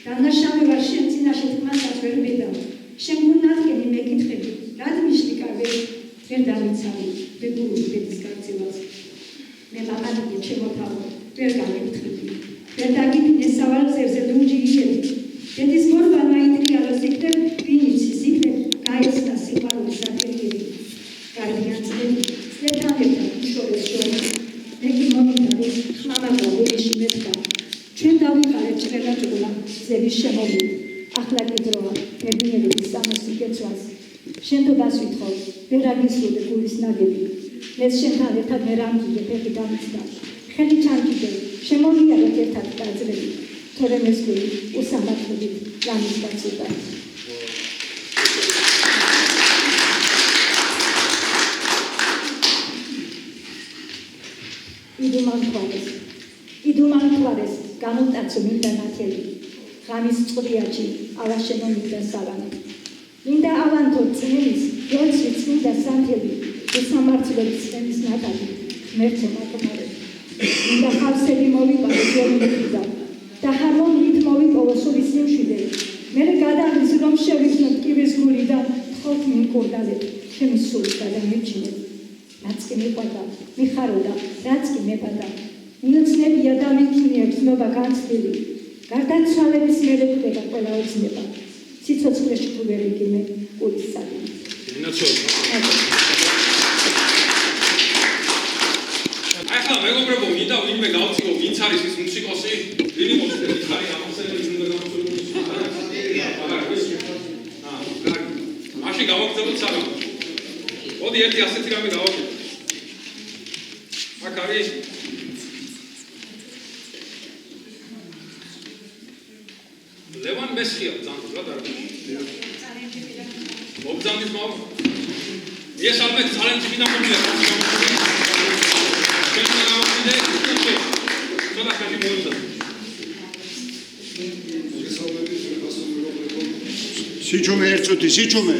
დანაშაული ვარ შენ წინაშე თქმასაც ვერ მედავ. შენ გუნდაღკენი მეკითხები, რად მიშტიკავე, ვერ დამიცავი, ბებული ბედის გაქცევას. მე მაღალია ჩემო თავო, ვერ გამემთხვიდი. ვერ დაგიფინე სავალზებზე ლუნჯი იერი. დედის გორბა მაიტრიალოს იქნებ, ვინიცის იქნებ, გაეცდა სიყვარულის საფერიები. გარდიან წლები, წლებთანებთან უშორეს შორის. მეგი მომიდა, რომ ხმამაღლა ველიში მეთქა. ჩვენ დავიყარეთ ჭრელაჭრულა, ზევის შემოვლით. ახლა კიდროა, ბედნიერების სამოსი გეცვას. შენდობას ვითხოვ, ვერ აგისრულე გულის ნაგები. მეც შენთან ერთად ვერ ამგიგე ფეხი დამიცდა. ხელი ჩამგიგე, შემოიარეთ ერთად დაძრები. თორემ ეს გული უსამართლობით ლამის გაცილდა. იდუმანთვარეს გამოტაცო მინდა ნათელი. ღამის წყვრიაჩი ავაშენო მინდა სალამი. მინდა ავანთო წნელის, გელცვი წმინდა სანთელი, უსამართლობის წნელის ნათალი, ღმერთო მაკმარე. მინდა ხავსები მოვიყარე ჯორმეთიდან. და ჰარმონიით მოვიპოვო სულის სიმშვიდე. მერე გადაღლის რომ შევიხნოთ კიბის გული და თხოთ მიმკურდალეთ ჩემი სული გადამირჩინეთ. რაც კი მიყვარდა, მიხაროდა, რაც კი მეპადა. მიოცნებია და მიქნია გზნობა განცდილი. გარდაცვალების მერე ხდება ყველა ოცნება. სიცოცხლეში თუ ვერ იგინე გულის საქმე. ახლა მეგობრებო, მინდა ვინმე გავწიო, ვინც არის ის მუსიკოსი, ვინ იყოს ეს ხარი ამასწრებელი უნდა გამოსულიყო. მაშინ გავაგზავნოთ საღამო. მოდი ერთი ასეთი რამე გავაკეთოთ. აქ არის ლევან მესხია ძანძ რა დარბა. მოგზავნის მამა. ეს ალბათ წალენჯი მინამულია. სიჩუმე ერთწუთი სიჩუმე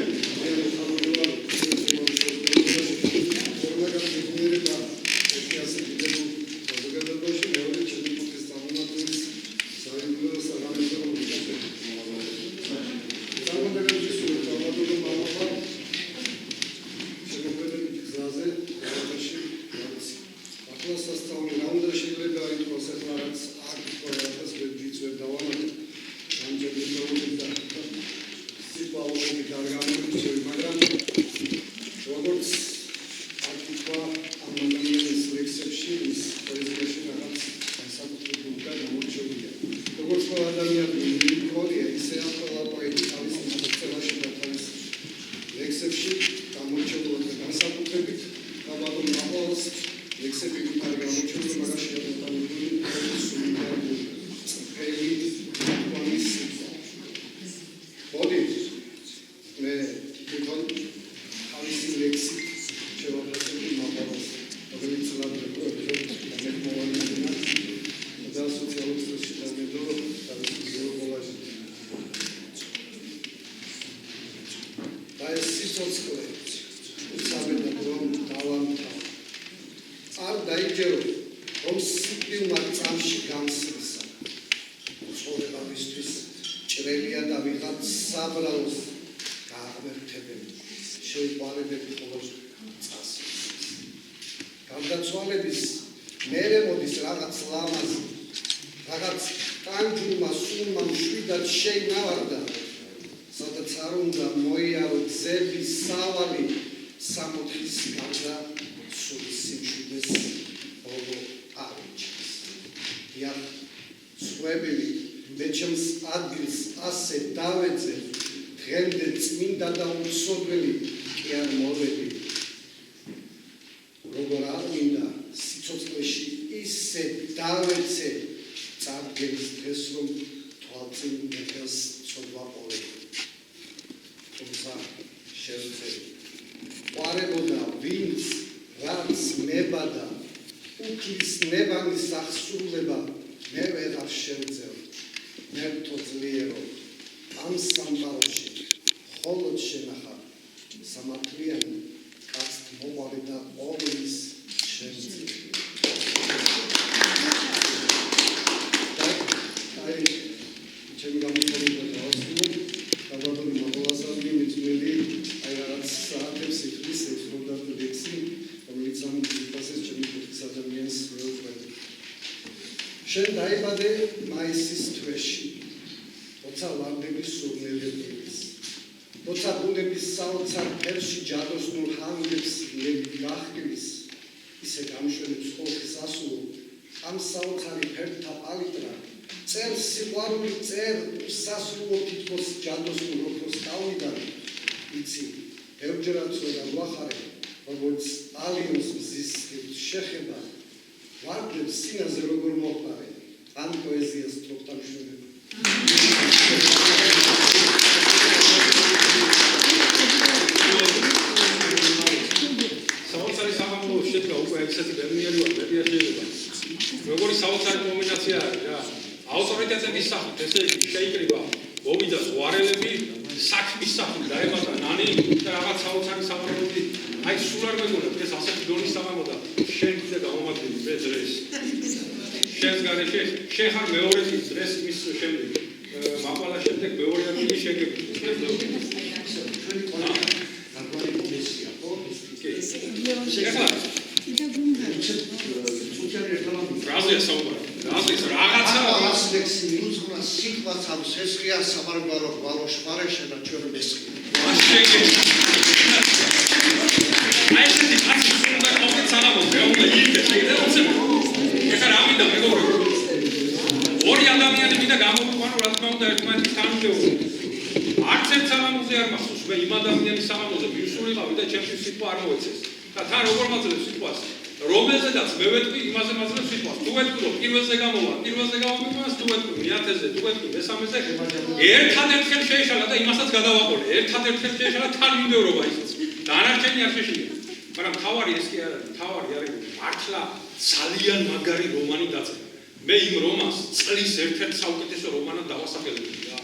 მე იმ რომანს წლის ერთ-ერთ საუკეთესო რომანად დავასახელებდი რა.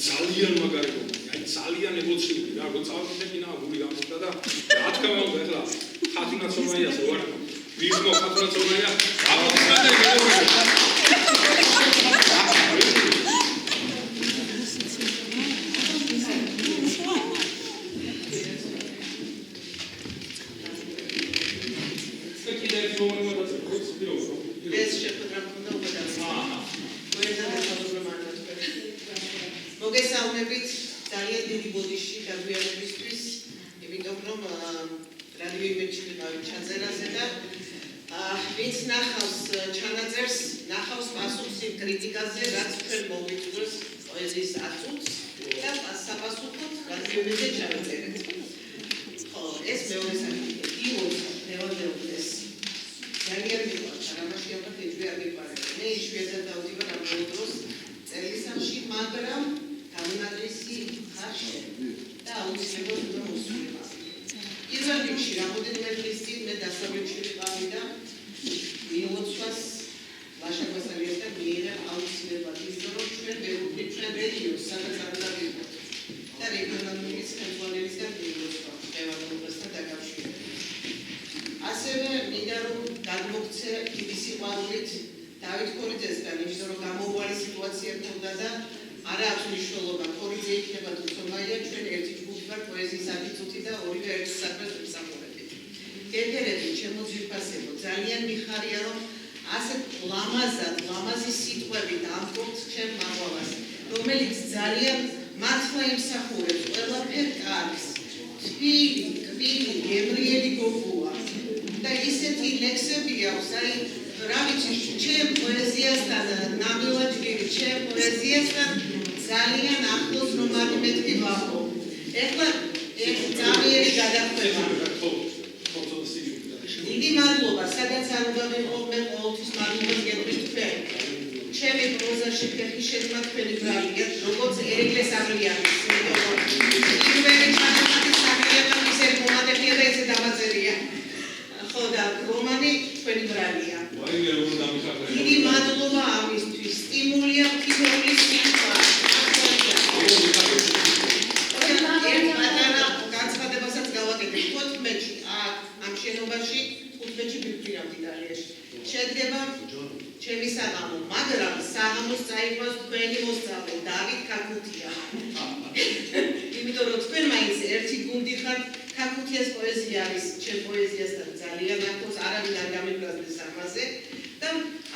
ძალიან მაგარი რომანი, აი ძალიან ემოციური რა, როცა ავიდებინა გული გამოსდა და რა თქმა უნდა ეხლა ხათუნა ცოლაიას ვარ ვიზმო ხათუნა ცოლაია აპლოდისმენტები ეს შეხვედრა მქონდა უკვე მოგესალმებით ძალიან დიდი ბოდიში დაგვიანებისთვის, იმიტომ რომ რადიო იმედში ვიყავით ჩაწერაზე და ვინც ნახავს ჩანაწერს, ნახავს პასუხს იმ კრიტიკაზე, რაც ჩვენ მოვიწვევს პოეზიის აწუთს და საპასუხოდ რადიო იმედზე ჩავწერეთ. ხო, ეს მეორე საკითხია. გილოს ძალიან მიყვარს, რამაში ალბათ ეჭვი არ გიყვარება. მე იშვიათად დავდივარ ამ დროს წელიწადში, მაგრამ გამონაკლისი ხარ შენ და აუცილებლად უნდა მოსულიყო. პირველ რიგში რამოდენიმე დღის წინ მე დასავლეთში ვიყავი და მილოცვას ლაშაგვასალიასთან მიიღე აუცილებლად ის რომ ჩვენ ვეუბნით ჩვენ რეგიონს, სადაც არ უნდა ვიყოთ და რეგიონალური ხელმძღვანელისგან მილოცვა ხელმძღვანელობასთან დაკავშირებით. ასევე მინდა რომ გადმოგცე დიდი სიყვარულით დავით ქორიძესთან, იმიტომ რომ გამოუვალი სიტუაცია ქონდა და არა აქვს მნიშვნელობა, ქორიძე იქნება თუ ცოლაია, ჩვენ ერთი ჯგუფი ვართ პოეზიის ინსტიტუტი და ორივე ერთ საქმეს ვიმსახურებით. გეგერები, ჩემო ძვირფასებო, ძალიან მიხარია რომ ასეთ ლამაზი სიტყვებით ამბობთ ჩემ მაღალას, რომელიც ძალიან მართლა იმსახურებს ყველაფერ კარგს, თბილი, გემრიელი გოგოა. და ისეთი ლექსები აქვს, აი, რა ვიცი, ჩემ პოეზიასთან ნაბილაჯგირი, ჩემ პოეზიასთან ძალიან ახლოს რომ არ მეთქი ვახო. ეხლა ეს ძამიერი გადახვევა. დიდი მადლობა, სადაც არ უნდა ვიყო, მე ყოველთვის მადლობას გეტყვით თქვენ. ჩემი პროზაში ფეხი შეცმა თქვენი ბრალია, როგორც ერეკლეს აბრიანის. პირველი ჩანაწერი საკრეფა ისე მომადებია და ესე დამაწერია. ხო და რომანი თქვენი ბრალია. დიდი მადლობა ამისთვის. სტიმულია ფიქრობის სიტყვა. ერთ პატარა განცხადებასაც გავაკეთებ. 15-ში ამ შენობაში 15-ში ვიფიქრავდი დალიაში. შედგება ჩემი საღამო, მაგრამ საღამოს წაიყვანს თქვენი მოსწავლე დავით ქაქუთია. იმიტომ რომ თქვენ მაინც ერთი გუნდი ხართ. ქაქუთიას პოეზია არის ჩემ პოეზიასთან ძალიან ახლოს, არავინ არ გამიგვიაზრდეს ამაზე და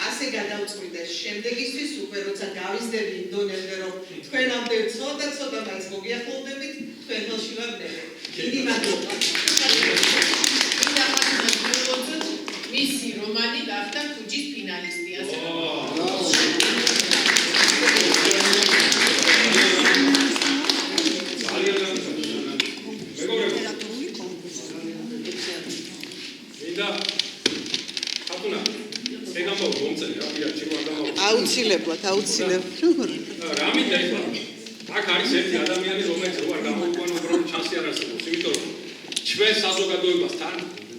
ასე გადავწყვიტე შემდეგისთვის უკვე როცა გავიზრდები იმ დონემდე რომ თქვენამდე ცოტა მაინც მოგიახლოვდებით, თქვენ ხელში ვარ მე. დიდი მადლობა. მისი რომანი გახდა ქუჯის ფინალისტი. აუცილებლად. რა მინდა ეხლა? აქ არის ერთი ადამიანი, რომელიც რო არ გამოუკვანო უბრალოდ ჩანსი არ არსებობს, იმიტომ რომ ჩვენ საზოგადოებასთან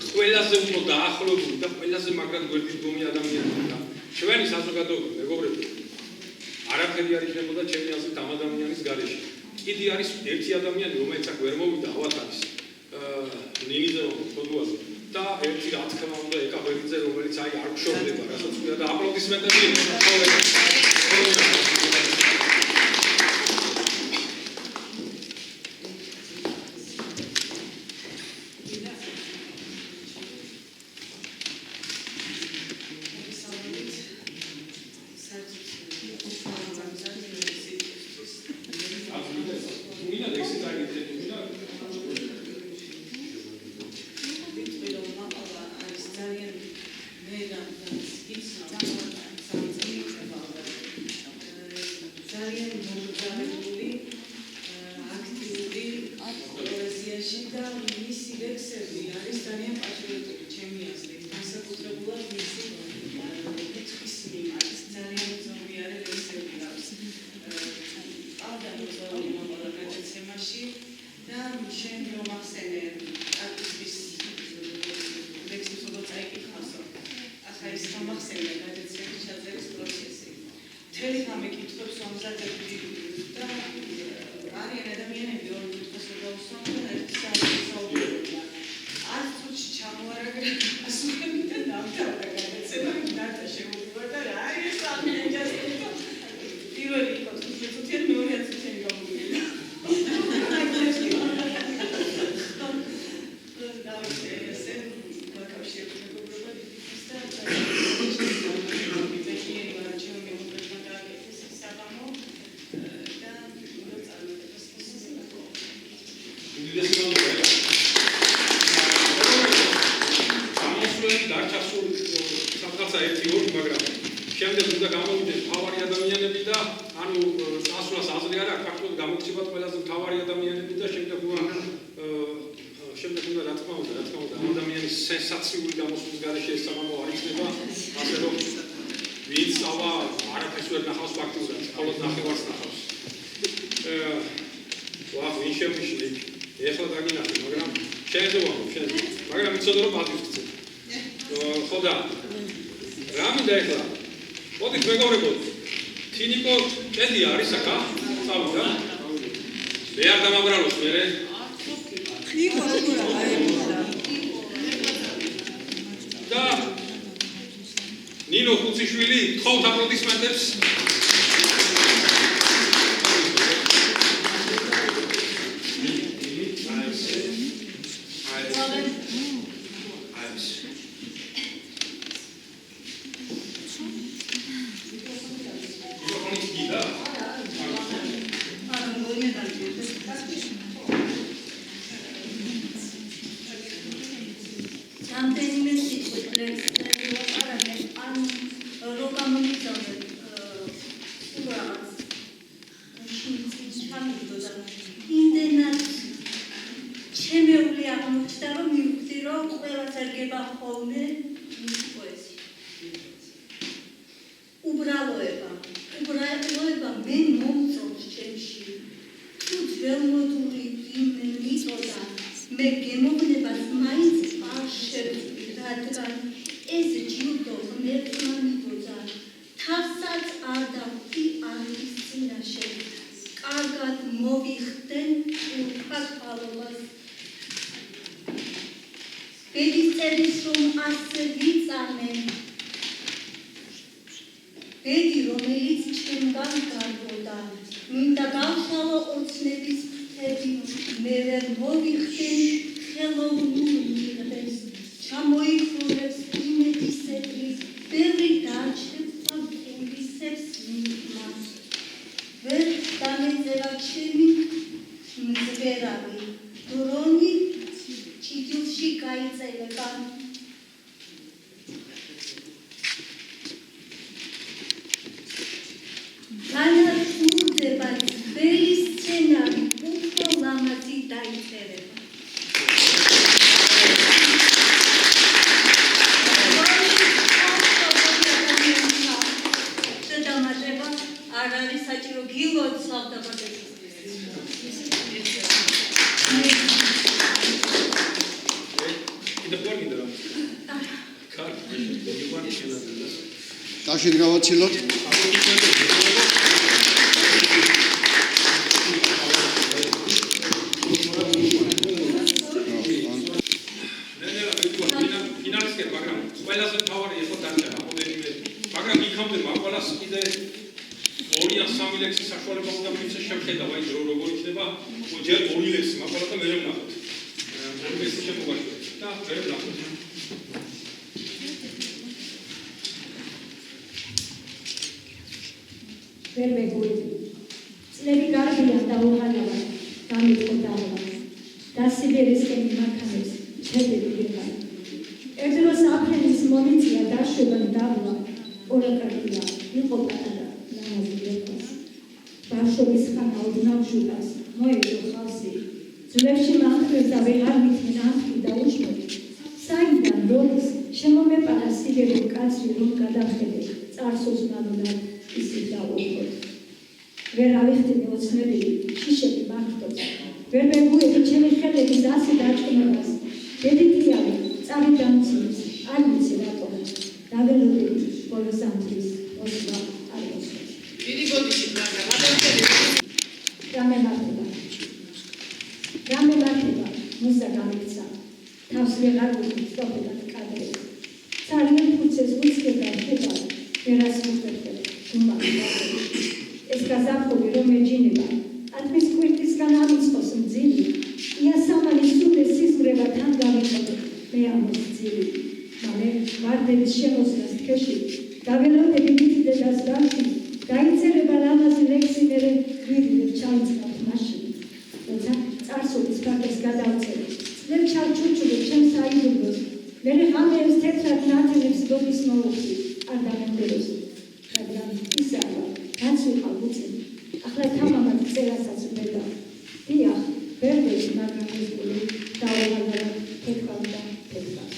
ყველაზე უფრო დაახლოებული და ყველაზე მაგრად გვერდით დგომი ადამიანია და ჩვენი საზოგადოება, მეგობრებო, არაფერი არ იქნებოდა ჩემი აზრით ამ ადამიანის გარეშე. კიდე არის ერთი ადამიანი, რომელიც აქ ვერ მოვიდა, ალბათ არის ნინიძე ფოტოაზე და ერთი რა თქმა უნდა ეკაბერიძე, რომელიც აი არ გშორდება, რასაც ვიდა და აპლოდისმენტები მთელი ღამე კითხვებს ვამზადებ და არიან ადამიანები ორი კითხვას გადავუსვამ და ერთი საათი საუბრობენ. 10 წუთში ჩამოარაგე ასულები და დავთავრდა გადაცემა ნატა შეუძლია და რა არის სამეჯასტო პირველი იყო წუთიანი მეორე წუთიანი გამოვიდა. შემდეგ უნდა გამოვიდეს მთავარი ადამიანები და ანუ წასვლას აზრი არ აქვს ფაქტობრივად გამოგცემათ ყველაზე მთავარი ადამიანები და შემდეგ უნდა რა თქმა უნდა ადამიანის სენსაციული გამოსვლის გარეშე ეს სამამო არ იქნება ასე რომ ვინც ავა არაფერს ვერ ნახავს ფაქტობრივად მხოლოდ ნახევარს ნახავს ვინ შემიშლი ეხლა დაგინახე მაგრამ შეიძლება მაგრამ იცოდა რომ პატივს გწევ ხო და რა მინდა ეხლა მოდით მეგობრებო თინიკო კედი არის აქა წავიდა მე არ დამაბრალოს მერე და ნინო ხუციშვილი გთხოვთ აპლოდისმენტებს Dașid gavaților. არ ვუწოდოთ კადრებს. ძალიან ფუძეს უცხება ხება ერასმუსთან ეს გაზაფხული რომ ეჯინება ათმის კვირტისგან ამიწყოს მძილი იასამანის სულე სიზმრება თან გავიყოდო მე ამის ძილი მალე ვარდების შემოსვლას თქეში გაველოდები დიდი დედას დარჩი გაიწერება ლამაზი ლექსი მერე ვირიდებ ჩავიწყავთ მაშინ როცა წარსულის ფაქტს გადავწერე წლებ ჩარჩუჩულებ ჩემს საიდუმლოს მერე ღამეებს თეთრად ნათელებს დობის მოუხდი არ დამემგეროს რადგან ისაა რაც ვიყავ უწინ ახლა თამამად წერასაც ვედა დიახ ბერდეში მაგრამ ეს გული დაუღალდა თეთრად და თეთრად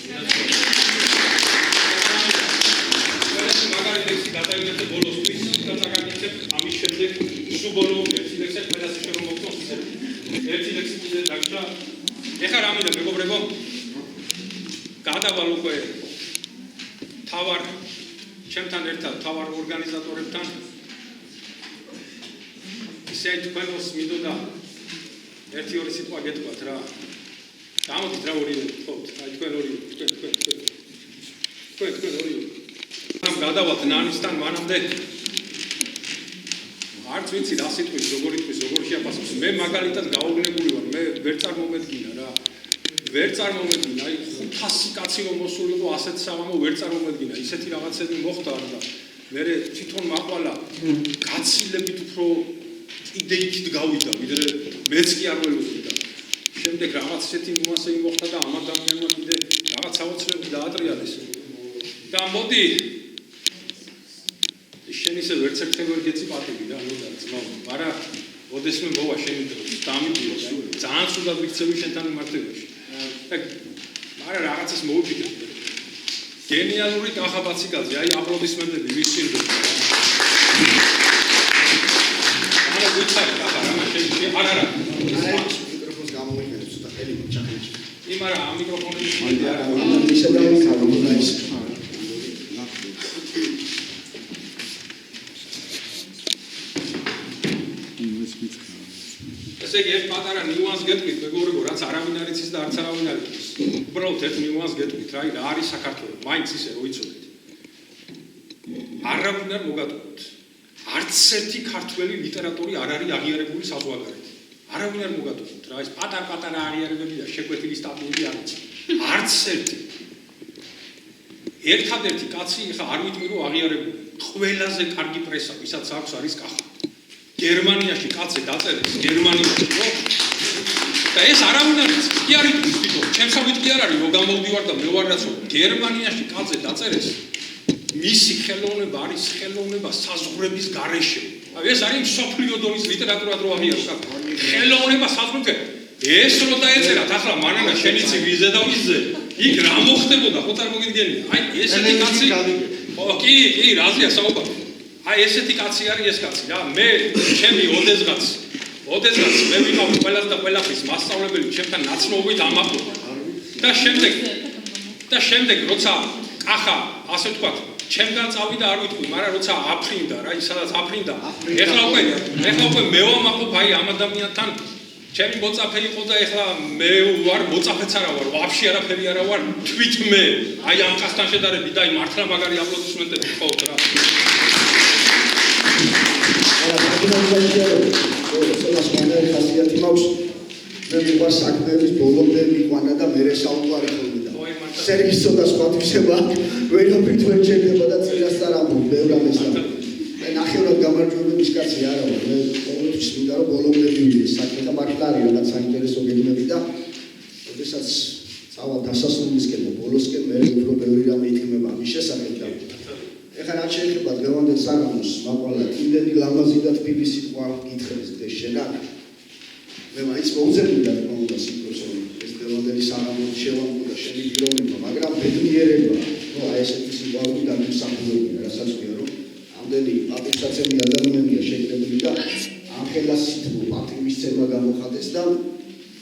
მაგარი ლექსი გადაიგეთ ბოლოსთვის და წაგაგიცებ ამის შემდეგ სულ ბოლო ერთი ლექსი ყველას შეიძლება მოგწონს ერთი ლექსი კიდე დაგჭა ეხლა რა მინდა მეგობრებო გადავალ უკვე თავარ ჩემთან ერთად თავარ ორგანიზატორებთან ისე თქვენს მიდოდა ერთი ორი სიტყვა გეტყვათ რა გამოდით რა ორი ვთქვათ აი თქვენ ორი თქვენ ორი ამ გადავალთ ნანისთან მანამდე არც ვიცი რა სიტყვის როგორი თქვის როგორ შეაფასებს მე მაგალითად გაუგნებული ვარ მე ვერ წარმომედგინა რა ვერ წარმომედგინა აი 500 კაცი რომ მოსულიყო ასეთ საღამო ვერ წარმომედგინა ისეთი რაღაცები მოხდა და მე თვითონ მაყვალა გაცილებით უფრო იდეით გავიდა ვიდრე მეც კი არ ველოდები და შემდეგ რაღაც ისეთი ნუანსები მოხდა და ამ ადამიანმა კიდე რაღაც საოცრები დაატრიალეს და მოდი შენ ისე ვერც ერთხელ ვერ გეცი პატივი რა ნუ და ძმაო მაგრამ ოდესმე მოვა შენი დრო დამიდიო ძალიან სულად ვიქცევი შენთან მიმართებაში მაგრამ რაღაცას მოვიფიქრე გენიალური კახაბაციკაძე აი აპლოდისმენტები ვის სინდრომი არა ვიცარი კახა რა შეიძლება არა მიკროფონს გამოვიყენებ ცოტა ხელი ჩახეჭი იმარა ამ მიკროფონი არა ისე დავიქარო ის ესე იგი ეს პატარა ნიუანს გეტყვით მეგობრებო რაც არავინ არ იცის და არც არავინ არ იცის უბრალოდ ერთ ნიუანს გეტყვით რა არის საქართველო მაინც ისე რო იცოდეთ არავინ არ მოგატყუოთ არც ერთი ქართველი ლიტერატორი არ არის აღიარებული საზღვარგარეთ არავინ არ მოგატყუოთ რა ეს პატარ-პატარა აღიარებები და შეკვეთილი სტატიები არ იცი არც ერთი ერთადერთი კაცი ხა არ ვიტყვი რომ აღიარებული ყველაზე კარგი პრესა ვისაც აქვს არის კახა გერმანიაში კაცი დაწერეს გერმანიაში ხო და ეს არავინ არ იცის კი არ იტყვის თვითონ ჩემსავით კი არ არის რომ გამოვდივარ და მე ვარ რაც რომ გერმანიაში კაცი დაწერეს მისი ხელოვნება არის ხელოვნება საზღვრების გარეშე აი ეს არის მსოფლიო დონის ლიტერატურა რო აღიაროს ხელოვნება საზღვრებზე ეს რო დაეწერათ ახლა მანანა შენიცი ვიზე და ვიზე იქ რა მოხდებოდა ხო წარმოგიდგენია აი ესეთი კაცი ხო კი რაზეა საუბარი აი ესეთი კაცი არის ეს კაცი რა მე ჩემი ოდესღაც მე ვიყავ ყველას და ყველაფრის მასწავლებელი ჩემთან ნაცნობობით ამაყობა და შემდეგ როცა კახა ასე ვთქვათ ჩემგან წავიდა არ ვიტყვი მაგრამ როცა აფრინდა რა ის სადაც აფრინდა ეხლა უკვე მე ვამაყობ აი ამ ადამიანთან ჩემი მოწაფე იყო და ეხლა მე ვარ მოწაფეც არა ვარ ვაფშე არაფერი არა ვარ თვით მე აი ამ კაცთან შედარებით და აი მართლა მაგარი აპლოდისმენტები ხოთ რა მე მიყვარს საქმეების ბოლომდე მიყვანა და მერე საუბარი ხოლმე და სერვისო და სხვათვისება ვერაფრით ვერ ჩერდება და წინასწარ ამბობ ბევრ ამას და მე ნახევრად გამარჯვებების კაცი არა ვარ მე ყოველთვის მინდა რომ ბოლომდე მივიდეს საქმე და მართლა არის რაღაც საინტერესო გეგმები და ოდესაც წავალ დასასრულისკენ და ბოლოსკენ მე უფრო ბევრი რამე ითქმება ამის შესახებ და ეხლა რაც შეიძლება დღევანდელ საღამოს მაყვალა იმდენი ლამაზი და თბილი სიტყვა გითხრეს და შენ აქ მე მაინც მოუწევდა რომ უნდა სიტყვას ეს დღევანდელი საღამო შევამბო შენი პიროვნება მაგრამ ბედნიერება რომ აი ესეთი სიტყვა უნდა მისახურებია რასაც ვიარო რომ ამდენი პატივსაცემი ადამიანია შეკრებილი და ამხელა სიტყვა პატივისცემა გამოხატეს და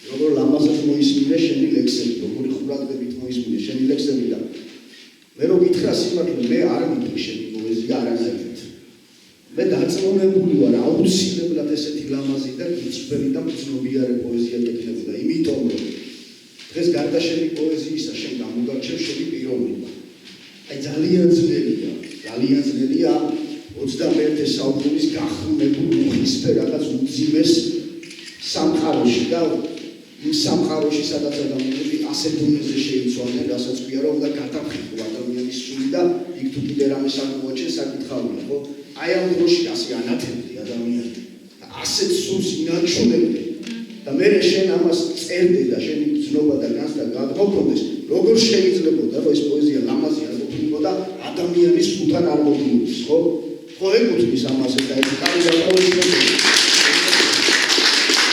როგორ ლამაზად მოისმინე შენი ლექსები როგორი ხურადღებით მოისმინე შენი ლექსები და მე რო გითხრა სიმართლე მე არ მითხრი შენი პოეზია არანაირად მე დაწუნებული ვარ აუცილებლად ესეთი ლამაზი და გიწვევი და მცნობიარე პოეზია გექნებოდა იმიტომ რომ დღეს გარდა შენი პოეზიისა, შენ გამოგარჩევ შენი პიროვნება. აი ძალიან ძნელია 21 საუკუნის გახმებულ მუხისფერ რაღაც უძიმეს სამყაროში და იმ სამყაროში სადაც ადამიანები ასეთ დონეზე შეიცვალნენ, რასაც ქვია რომ უნდა გადაფრთხილო ადამიანის სული და იქ თუ კიდე რამე საკუთრებს საკითხავია, ხო? აი ამ დროში ასე ანათებდი ადამიანები. ასეთ სულს ინარჩუნებდი და მე შენ ამას წერდი და შენი გზნობა და განცდა გადმოქონდეს, როგორ შეიძლებოდა რომ ეს პოეზია ლამაზი არ ყოფილიყო და ადამიანის სულთან არ მოდიოდეს, ხო? ხო ეკუთვნის ამაზე და ეს კარი და პოეზია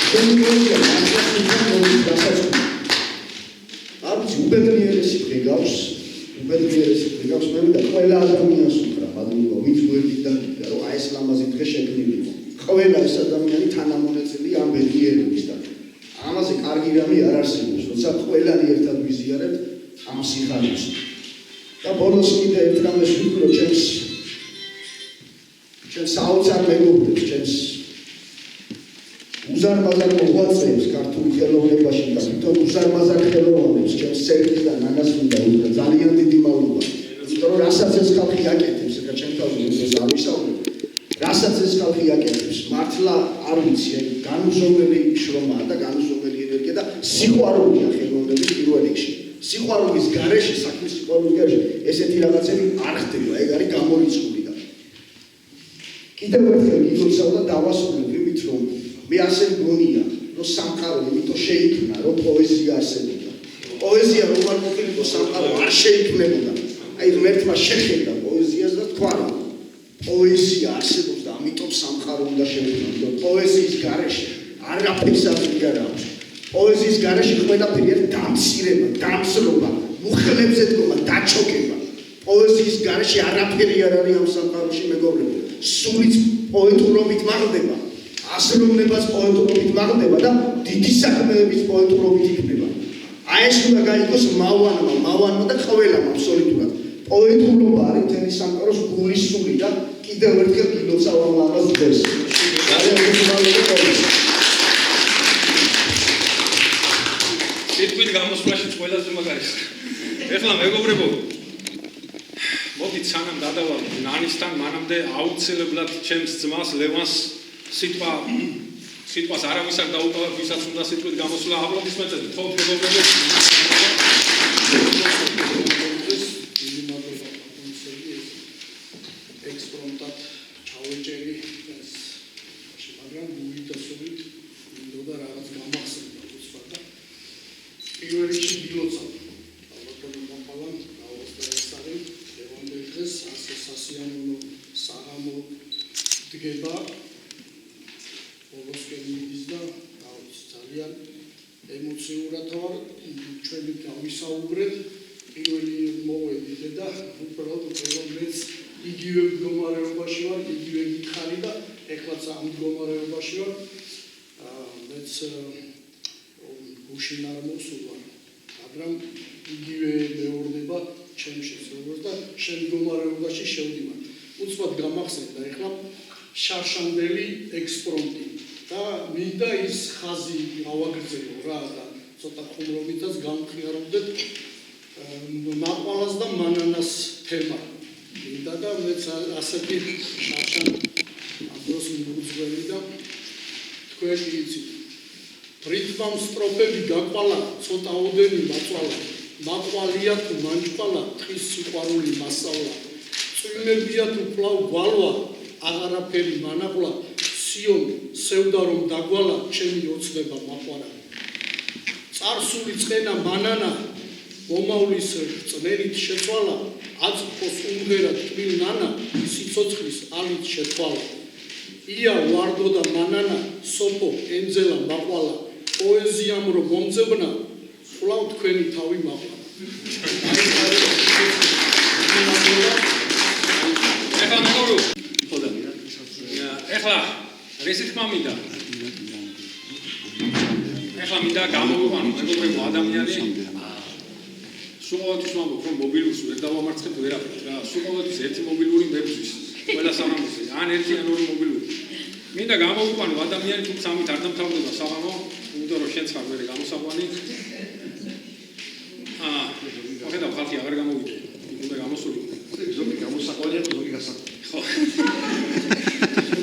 შემიძლია მასწავლებლად არის უბედნიერესი გეგავს მე და ყველა ადამიანს უთხრა მაგალითად ვინც გვერდიდან და რომ აი ეს ლამაზი დღე შექმნილიყო ყველა ეს ადამიანი თანამონაწილეა ამ ბედნიერების და ამაზე კარგი რამე არ არსებობს როცა ყველანი ერთად ვიზიარებთ ამ სიხარულს და ბოლოს კიდე ერთ რამეს ვიტყვი რომ ჩემს საოცარ მეგობრებს ჩემს უზარმაზარ მოღვაწეებს ქართული ხელოვნებაში და თვითონ უზარმაზარ ხელოვნებს ჩემს სერგის და ნანას მინდა უთხრა ძალიან დიდი მადლობა იმიტომ რომ რასაც ეს ხალხი აკეთებს ეხლა ჩემ თავზე ეს არ ვისაუბრებ რასაც ეს ხალხი აკეთებს მართლა არ ვიცი აი განუზომელი შრომაა და განუზომელი ენერგია და სიყვარულია ხელოვნების პირველ რიგში სიყვარულის გარეშე საქმის სიყვარულის გარეშე ესეთი რაღაცები არ ხდება ეგ არის გამორიცხული და კიდევ ერთხელ გიხსოვდა და დავასრულებ იმით რომ მე ასე მგონია, რომ სამყარო იმიტომ შეიქმნა, რომ პოეზია არსებობდა. პოეზია რომ არ ყოფილიყო, სამყარო არ შეიქმნებოდა. აი ღმერთმა შეხედა პოეზიას და თქვა, რომ პოეზია არსებობს და ამიტომ სამყარო უნდა შეიქმნა. პოეზიის გარეშე არაფერს არ აქვს. პოეზიის გარეშე ყველაფერი არის დამცირება, დამსრობა, მუხლებზე დგომა, დაჩოკება. პოეზიის გარეშე არაფერი არ არის ამ სამყაროში მეგობრებო. სულიც პოეტურობით მაღლდება. ასრულებას პოეტურობით მაღლდება და დიდი საქმეების პოეტურობით იქნება. აი ეს უნდა გაიგოს მავანმა და ყველამ აბსოლუტურად. პოეტურობა არის მთელი სამყაროს გულის სული და კიდევ ერთხელ გილოცავ ამ ამას დღეს. სიტყვით გამოსვლაში ყველაზე მაგარი. ეხლა მეგობრებო, მოდით სანამ გადავალ ნანისთან, მანამდე აუცილებლად ჩემს ძმას ლევანს სიტყვას არავის არ დაუპოვებ, ვისაც უნდა სიტყვით გამოსვლა აპლოდისმენტები. თხოვთ მეგობრებო. ექსპრომტად ჩავეჭერი ეს მაგრამ გუიდასობით მინდოდა რაღაც გამახსენდა უცბად და პირველ რიგში გილოცავ. ალბათ მომყალან გავასწრებ ლევანდელ დღეს ასე სასიამოვნო საღამო დგება ბოლოსკენიდის და ძალიან ემოციურად ვარ ჩვენი გავისაუბრეთ პირველი მოვედით და უბრალოდ მეც იგივე მდგომარეობაში ვარ იგივე გითხარი და ეხლაც ამ მდგომარეობაში ვარ მეც გუშინ არ მოსულვარ მაგრამ იგივე მეორდება ჩემშიც როგორც და შენ მდგომარეობაში შევდივარ უცბად გამახსენდა ეხლა შარშანდელი ექსპრომტი და მინდა ის ხაზი გავაგრძელო რა და ცოტა ხუმრობითაც გამხიარებდეთ მაყვალას და მანანას თემა მინდა და მეც ასეთი შარშან ამბოს მიგუძველი და თქვენი იცით რიტმამ სტროფები გაკვალა ცოტა ოდენი მაწვალა მაყვალია თუ მანჭყალა თხის სიყვარული მასავლა წვიმებია თუ კვლავ გვალვა აღარაფერი მანაყლა სიონ სევდა რომ დაგვალა ჩემი ოცნება მაყვარა წარსული წყენა მანანა მომავლის წნერით შეცვალა აწფოს უმღერა თბილ ნანა სიცოცხლის ალით შეთვალა ია ვარდო და მანანა სოფო ენძელა მაყვალა პოეზიამ რომ მომძებნა კვლავ თქვენი თავი მაყვალა ეხლა რისი თქმა მინდა? ეხლა მინდა გამოვიყვანო მეგობრებო ადამიანი სულ ყოველთვის ვამბობ რომ მობილურს ვერ დავამარცხებთ ვერაფერს რა სულ ყოველთვის ერთი მობილური მებრძვის ყველა საღამოზე ან ერთი ან ორი მობილური მინდა გამოვიყვანო ადამიანი თუ სამით არ დამთავრდება საღამო იმიტომ რომ შენც ხარ მერე გამოსაყვანი ხედავ ხალხი აღარ გამოვიდა. უნდა გამოსულიყო. ზოგი გამოსაყვალია, ზოგი გასაყვალია. ხო.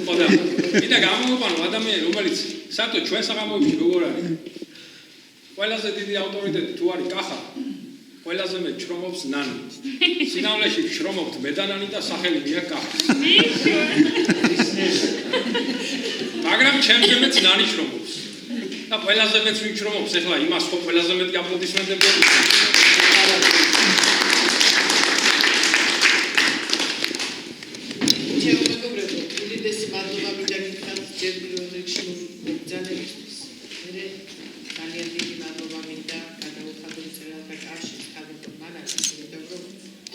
ხოდა მინდა გამოვიყვანო ადამიანი, რომელიც სათო ჩვენ საღამოებში როგორ არის? ყველაზე დიდი ავტორიტეტი თუ არის კახა, ყველაზე მეტ შრომობს ნანი. სინამდვილეში შრომობთ მე და ნანი და სახელი მია კახის. მაგრამ ჩემზე მეც ნანი შრომობს. და ყველაზე მეც ვინ შრომობს ეხლა იმას ხო ყველაზე მეტი აპლოდისმენტები ჩემოგობრებო, უდიდესი მადლობა მინდა გითხრათ ჯერ პირველ რიგში მობრძანებისთვის. მე ძალიან დიდი მადლობა მინდა გადაუხადო წერალთა კავშირის თავმჯდომარე მანაჩს, იმიტომ რომ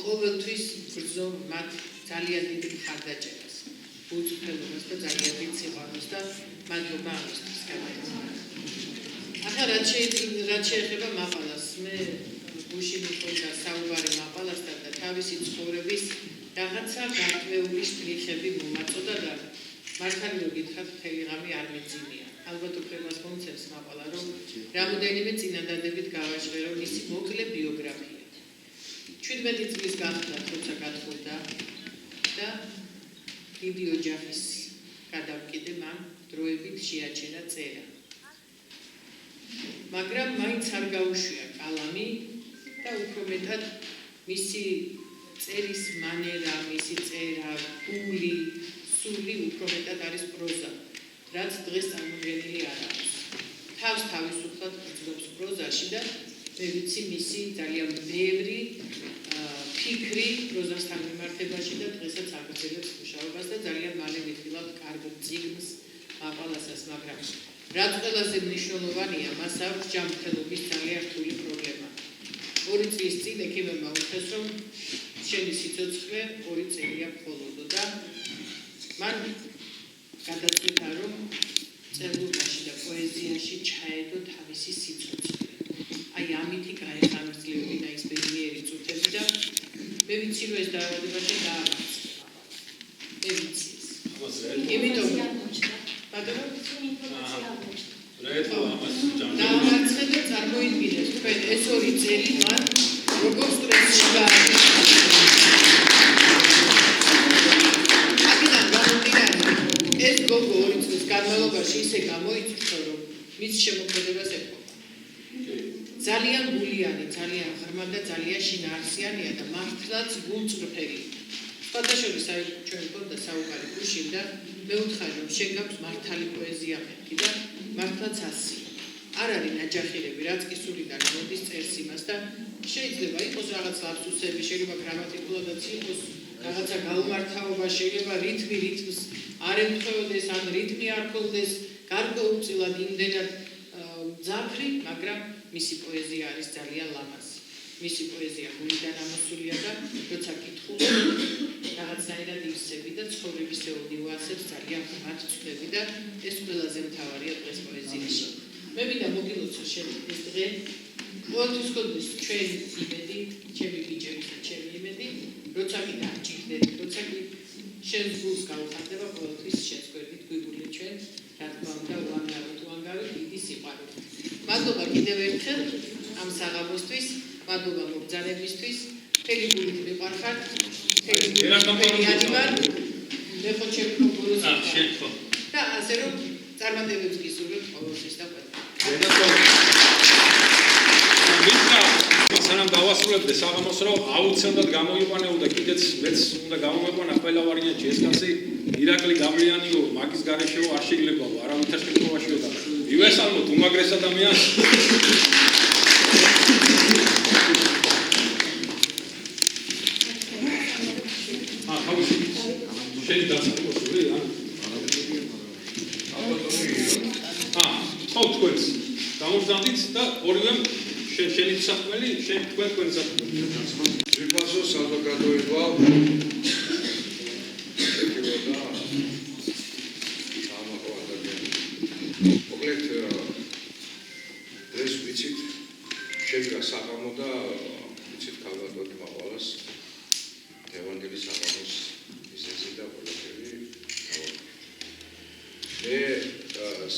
ყოველთვის გრძნობ მათ ძალიან დიდი მხარდაჭერას, უწყლობას და ძალიან დიდ სიყვარულს და მადლობა ამისთვის გადაიხადე. ახლა რაც შეეხება მაღალას, მე გუშინ მიყოლდა საუბარი მაღალასთან და თავისი ცხოვრების რაღაცა გარკვეული შტრიხები მომაწოდა და მართალი რომ გითხრათ მთელი ღამე არ მეძინია. ალბათ უფლებას მომცემს მაღალა რომ რამოდენიმე წინადადებით გავაჟღერო მისი მოკლე ბიოგრაფია. 17 წლის განხილვა როცა გათხოვდა და დიდი ოჯახის გადავკიდე მან დროებით შეაჩერა წერა. მაგრამ მაინც არ გაუშვია კალამი და უფრო მეტად მისი წერის მანერა, მისი წერა, გული, სული უფრო მეტად არის პროზა, რაც დღეს წარმოდგენილი არ არის. თავს თავისუფლად გრძნობს პროზაში და მე ვიცი მისი ძალიან ბევრი ფიქრი პროზასთან მიმართებაში და დღესაც აგრძელებს მუშაობას და ძალიან მალე ვიხილავთ კარგ წიგნს მაღალასას, მაგრამ რაც ყველაზე მნიშვნელოვანია, მას აქვს ჯანმრთელობის ძალიან რთული პრობლემა. 2 წლის წინ ექიმებმა უთხრეს, რომ შენი სიცოცხლე 2 წელია მხოლოდ და მან გადაწყვიტა, რომ წერილობაში და პოეზიაში ჩაედო თავისი სიცოცხლე. აი ამითი გაეხანგრძლიებინა ის ბედნიერი წუთები და მე ვიცი, რომ ეს დაავადება შეაამარცხება. მე ვიცი ეს. იმიტომ ბატონო დაამარცხეთ და წარმოიდგინეთ თქვენ ეს 2 წელი მან როგორ სტრესში გააჩერა. აქედან გამომდინარე, ეს გოგო 2 წლის განმავლობაში ისე გამოიწვია, რომ მის შემოქმედებას ეთქობა. ძალიან გულიანი, ძალიან ღრმა და ძალიან შინაარსიანია და მართლაც გულწრფელი. სხვადასხვა ჩვენ გქონდა საუბარი გუშინ და მე ვუთხარი, რომ შენ გაქვს მართალი პოეზია მეთქი და მართლაც ასი. არ არის ნაჯახირები, რაც კი სულიდან მოდის წერს იმას და შეიძლება იყოს რაღაც ლაფსუსები, შეიძლება გრამატიკულადაც იყოს რაღაცა გაუმართავობა, შეიძლება რითმს არ ემთხვეოდეს, ან რითმი არ ქონდეს, გარკვეულწილად იმდენად ძაფრი, მაგრამ მისი პოეზია არის ძალიან ლამაზი. მისი პოეზია გულიდან ამოსულია და როცა კითხულობ, რაღაცნაირად ივსები და ცხოვრებისეულ ნიუანსებს ძალიან ღრმად ვცდები და ეს ყველაზე მთავარია დღეს პოეზიაში. მე მინდა მოგილოცო შენ ეს დღე, ყოველთვის გქონდეს ჩვენი იმედი, ჩემი ბიჭების და ჩემი იმედი, როცა კი დაჭირდეთ, როცა კი შენს გულს გაუხარდება, ყოველთვის შენს გვერდით გვიგული ჩვენ, რა თქმა უნდა, უანგარო დიდი სიყვარული. მადლობა კიდევ ერთხელ ამ საღამოსთვის, მადლობა მობრძანებისთვის, მთელი გულით მიყვარხართ, მთელი გულით მიადგარ, მე ხო ჩემი კომპოზიცია და ასე რომ წარმატებებს გისურვებთ ყოველთვის და ყველას. სანამ დავასრულებდე საღამოს, რომ აუცილებლად გამოიყვანეო და კიდეც მეც უნდა გამომეყვანა ყველა ვარიანტი ეს კაცი ირაკლი გავლიანიო მაგის გარეშეო არ შეიძლებაო არავითარ შემთხვევაშიო და ივესალმოთ უმაგრეს ადამიანს შენ დაწყვეტილი ხო თქვენს გამოვზანდით და ორივემ შენი საქმელი, შენ თქვენ საქმელი. ვიფასო საზოგადოება ეკებოდა ამაყო ადამიანი. მოკლედ დღეს ვიცით შევიდა საღამო და ვიცით გავატოთ მაღალას დევანდელი საღამოს მიზეზი და ყველაფერი. მე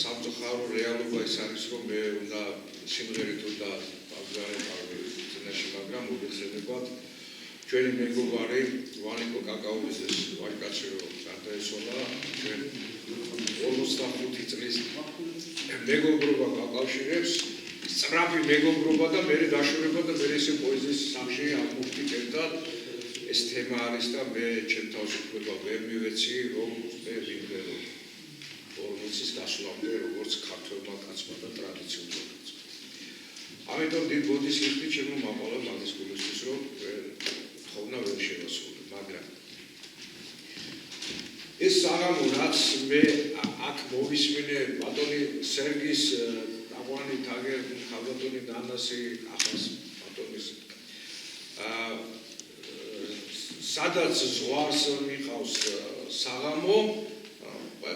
სამწუხარო რეალობა ის არის, რომ მე უნდა სიმღერით უნდა ქვეყანაში, მაგრამ უბრალოდ ჩვენი მეგობარი ვალიკო კაკაოძის ვაჟკაცი რომ გარდაეცვალა ჩვენ 45 წლის მეგობრობა გაკავშირებს სწრაფი მეგობრობა და მე დაშვება და მე ესე პოეზიის სამში ამოვხდით ერთად ეს თემა არის და მე ჩემ თავისუფლება ვერ მივეცი რომ მე ვიმღერო ორმოცის გასვლამდე როგორც ქართველმა კაცმა და ტრადიციულმა კაცმა. ამიტომ დიდ ბოდის იხდი ჩემო მაყოლა მაგის გულისთვის რომ თხოვნა ვერ შევასრულე, მაგრამ ეს საღამო რაც მე აქ მოვისმინე ბატონი სერგის აგვანი თაგერ ხალბატონი დანასი ახალს ბატონის სადაც ზღვარს მიყავს საღამო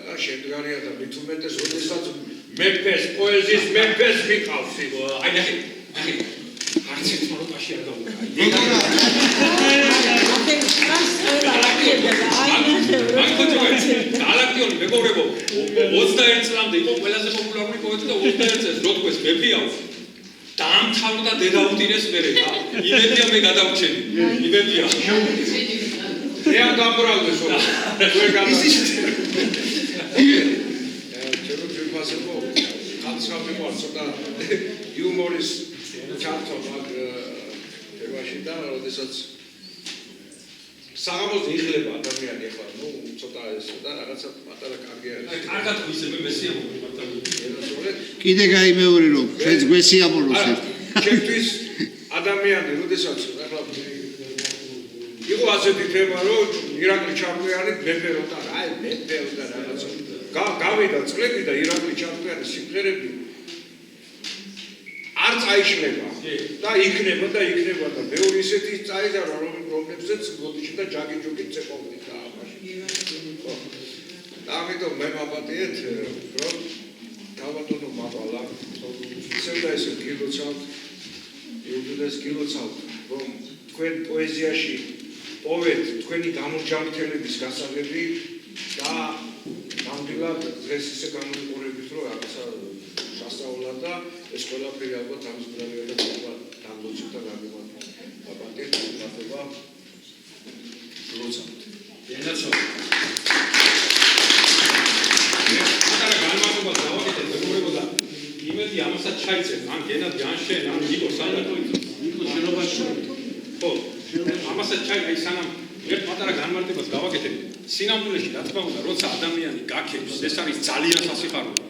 და შემდგარია და მით უმეტეს როდესაც მეფეს პოეზიის მეფეს მიყავს აი ნახე არც ერთ მაროპაში არ გალაქტიონი მეგობრებო 21 წლამდე იყო ყველაზე პოპულარული პოეტი და 21 წელს რო თქვეს მეფია დაამთავრდა დედაუტირეს მერე რა იმედია მე გადავჩენი იმედია რეა გამბრალდეს რა ვერ გამის ჩემო ფასებო კაცრავი ყავს და იუმორის ჩართო მაგ თემაში და როდესაც საღამოს იღლება ადამიანი ახლა ნუ ცოტა ესო და რაღაცა პატარა კარგი არის აი კარგად ვისებე მესია მოგმართალი კიდე გაიმეორი რომ ხეც გვესიამოვნოს ჩემთვის ადამიანი როდესაც ახლა იყო ასეთი თემა რომ ირაკლი ჩარკვიანი მეფე როთა აი მეფე და რაღაცა გავიდა წლები და ირაკლი ჩარკვიანი სიმღერები არ წაიშლება და იქნება და მეორე ისეთი წაიძარა რომლებზეც გოდიში და ჯაგიჯუგი წეპობდით და ამაში და ამიტომ მე მაპატიეთ რომ თავბატონო მაყალა ისევ და ისევ გილოცავთ იუდას გილოცავთ რომ თქვენ პოეზიაში პოეტ თქვენი გამორჯამრთელების გასაღები და ნამდვილად დღეს ისე გამოიყურებით რომ რაღაცა სასწაულად და ეს ყველაფერი ალბათ ამის ბრალია და დაგლოცოთ და გამიმართოთ აპატიეთ მართება გილოცავთ ენაცო ატარა განმარტება დავაკეთეთ მეგობრებო და იმედი ამასაც ჩაიცეთ ან გენადი ან შენ ან ნიკო სადაც ნიკო შენობაში ხო ამასაც ჩაი სანამ ერთ პატარა განმარტებას გავაკეთებ სინამდვილეში რა თქმა უნდა როცა ადამიანი გაქებს ეს არის ძალიან სასიხარულო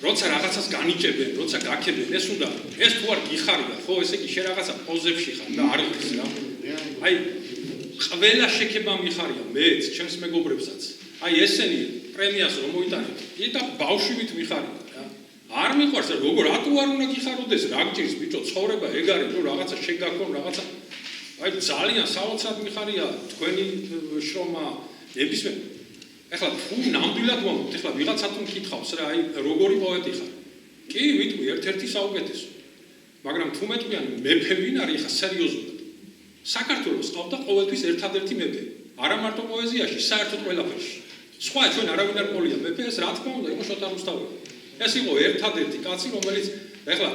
როცა რაღაცას განიჭებენ როცა გაქებენ ეს უნდა ეს თუ არ გიხარდა ხო ესე იგი შე რაღაცა პოზებში ხარ და არ ხის რა აი ყველა შექება მიხარია მეც ჩემს მეგობრებსაც აი ესენი პრემიას რომ მოიტანეთ და ბავშვით მიხარია რა არ მიყვარს როგორ ატო არ უნდა გიხაროდეს რა გჭირს ბიჭო ცხოვრება ეგ არის რომ რაღაცა შეგაქონ რაღაცა აი ძალიან საოცრად მიხარია თქვენი შრომა ნებისმიერ ეხლა თუ ნამდვილად ვამბობთ ეხლა ვიღაცა თუ მკითხავს რა აი როგორი პოეტი ხარ კი ვიტყვი ერთ-ერთი საუკეთესო მაგრამ თუ მეტყვიან მეფე ვინ არის ეხლა სერიოზულად საქართველოს ყავდა ყოველთვის ერთადერთი მეფე არა მარტო პოეზიაში საერთოდ ყველაფერში სხვა ჩვენ არავინ არ ყოლია მეფე ეს რა თქმა უნდა იყო შოთა რუსთაველი ეს იყო ერთადერთი კაცი რომელიც ეხლა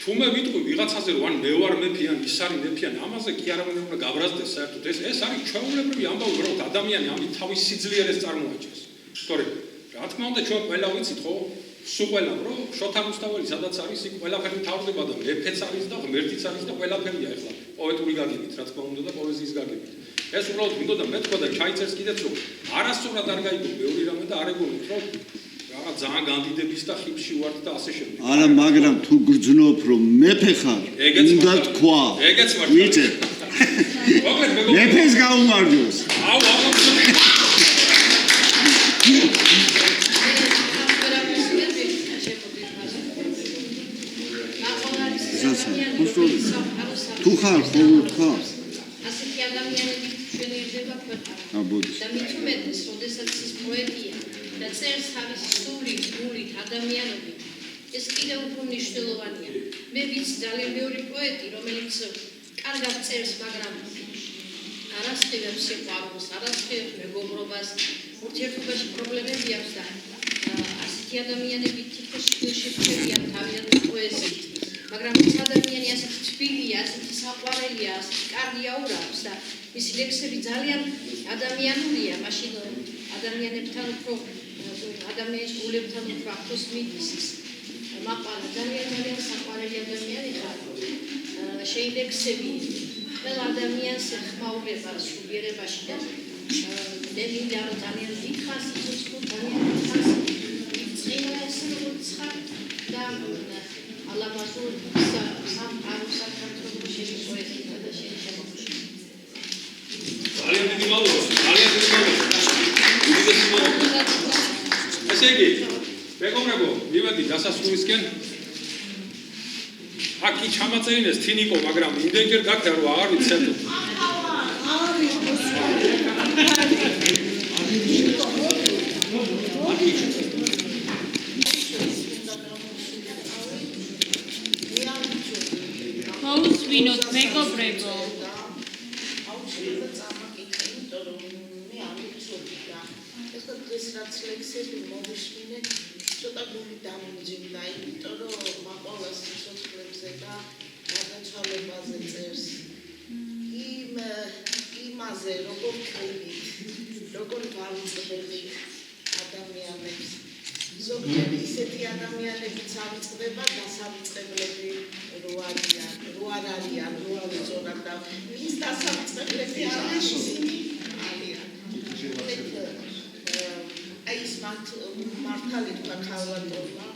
თუ მე ვიტყვი ვიღაცაზე რომ ან მე ვარ მეფე ან ის არის მეფე ან ამაზე კი არავინ არ უნდა გაბრაზდეს საერთოდ ეს არის ჩვეულებრივი ამბავი უბრალოდ ადამიანი ამით თავის სიძლიერეს წარმოაჩენს სწორედ რა თქმა უნდა ჩვენ ყველა ვიცით ხო სულ ყველა რომ შოთა რუსთაველი სადაც არის იქ ყველაფერი თავდება და მეფეც არის და ღმერთიც არის და ყველაფერია ეხლა პოეტური გაგებით რა თქმა უნდა და პოეზიის გაგებით ეს უბრალოდ მინდოდა მეთქვა და ჩაიწერს კიდეც რომ არასწორად არ გაიგო ბევრი რამე და არ ეგონოთ რომ რაღაც ძალიან განდიდების და ხიფში ვართ და ასე შემდეგ არა მაგრამ თუ გრძნობ რომ მეფე ხარ უნდა თქვა ეგეც ვარ ვიცი მეფეს გაუმარჯოს აუ თუ ხარ ხოლმე თქვა ასეთი ადამიანები ჩვენერდება ქვეყანა და მით უმეტეს როდესაც ის პოეტია და წერს თავის სული გულით ადამიანობით ეს კიდევ უფრო მნიშვნელოვანია მე ვიცი ძალიან ბევრი პოეტი რომელიც კარგად წერს მაგრამ არ ასწევს სიყვარულს არ ასწევს მეგობრობას ურთიერთობაში პრობლემები აქვს და ასეთი ადამიანები თითქოს შეჩერებიან თავიანთი პოეზიით მაგრამ ეს ადამიანი ასეთი თბილია, ასეთი საყვარელია, ასეთი კარგი აურა აქვს და მისი ლექსები ძალიან ადამიანურია, მაშინ ადამიანებთან უფრო ადამიანის გულებთან უფრო ახლოს მიდის. მაყალა ძალიან საყვარელი ადამიანი ხარ. შენი ლექსები ყველა ადამიანს ეხმაურება სულიერებაში და მე მინდა რომ ძალიან დიდხანს იცოცხლო ძალიან დიდხანს წინა ესე როგორც ხარ და ალაბაზურ სამყაროს საქართველოს შენი პოეზია და შენი შემოქმედება. ძალიან დიდი მადლობა. ესე იგი, მეგობრებო, მივედი დასასრულისკენ. აქ კი ჩამაწერინეს თინიკო, მაგრამ იმდენჯერ გაქრა რომ აღარ ვიცით. მოუსვინოთ მეგობრებო. ეს რაც ლექსები მოვისმინე, ცოტა გული დამიმძიმდა, იმიტომ რომ მაყოლას სიცოცხლებზე და გარდაცვალებაზე წერს. იმაზე, როგორ ქმნით, როგორ გავიწყდებით ადამიანებს. ზოგიერთი ისეთი ადამიანებიც ავიწყდება, დასავიწყებლები რო არ არიან, რო არ იწონათ და ის დასავიწყებლები არიან, ისინი არიან. ის მართალი თქვა ქალბატონმა,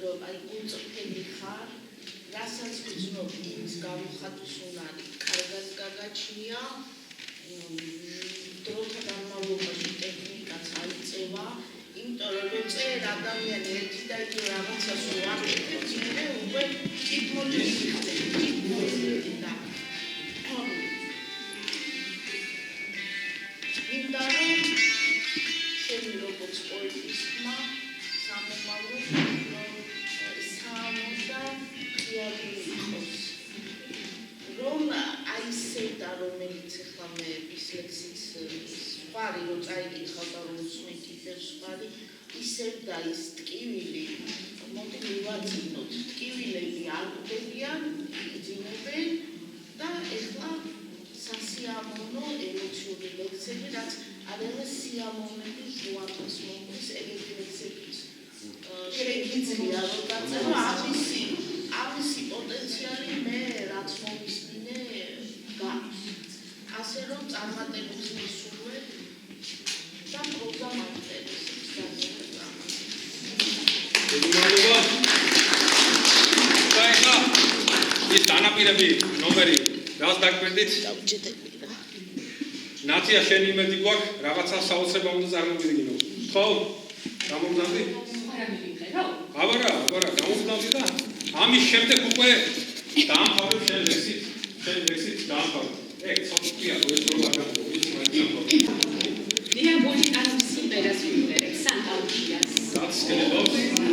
რომ აი უწრფელი ხარ, რასაც ვიძნობ, იმის გავუხატოს უნარი, კარგად გაგაჩნია, დროთა განმავლობაში ტექნიკაც აიწევა, იმიტომ რომ წერ ადამიანი ერთი და იგივე რაღაცას რო აკეთებს, მე უკვე ტიპოლოგიები და მინდა რომ შენი როგორც პოეტის ხმა სამომავლო სამოდა ხიალი იყოს რომ აი სევდა რომელიც ახლა მე ის ლექსიც სხვარი რომ წაიკითხავ და რომ ვსმით ისევ სხვარი ისევ და ის ტკივილი მოდი მივაძინოთ ტკივილები არ ყვებიან იძინებენ და ახლა სასიამოვნო ემოციური ლექსები რაც ადრე სიამოვნების ჟუანს მომდის ეგეთი ლექსებიც შეიძლება რომ დაწერო ამისი პოტენციალი მე რაც მომისმინე გაქვს ასე რომ წარმატებით მისურვებ და პროზა მარტებს ის დანაპირები ნომერი რას დაგვენდით? ნაცია შენი იმედი გვაქვს, რაღაცა საოცრება უნდა წარმოვიდგინო. ხო? გამომგზავნდი? აბარა, გამომგზავნდი და ამის შემდეგ უკვე დაამთავრებ შენ ლექსით დაამთავრებ. ეგ ცოტია, ეს რო გადამოვიდეს მაგალითად. ნია ბოლი კანს სიმღერას ვიმღერებ, სანტაუჩიას. გაცილებს.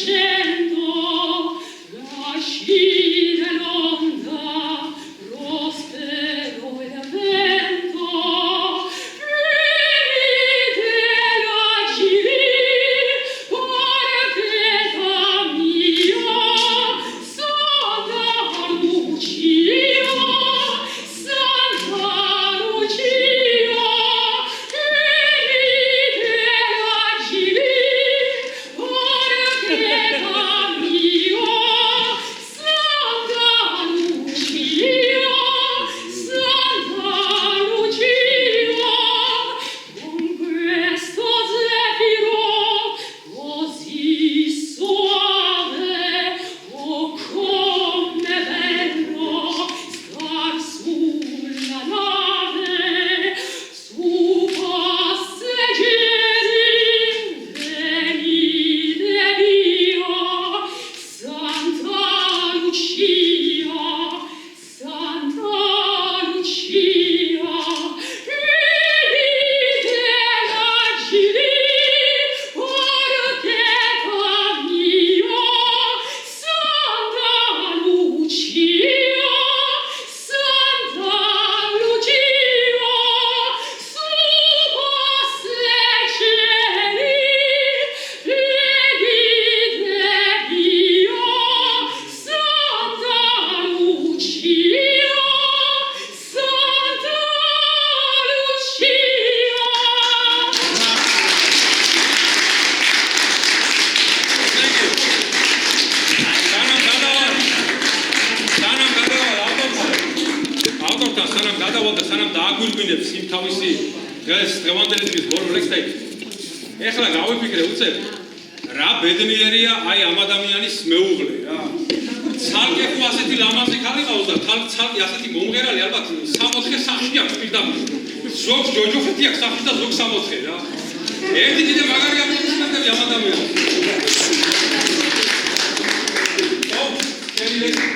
Scendo სანამ დააგვირგვინებს იმ თავისი დღევანდელი დღის ბოლო ლექსი. ეხლა გავიფიქრე უცებ რა ბედნიერია აი ამ ადამიანის მეუღლე რა. ცალკე ხო ასეთი ლამაზი ქალი ყავს და ცალკე ასეთი მომღერალი ალბათ 60 სახში აქვს პირდაპირ. ზოგს ჯოჯოხეთი აქვს სახში და ზოგს 60 რა. ერთი კიდე მაგარი აპლოდისმენტები ამ ადამიანს.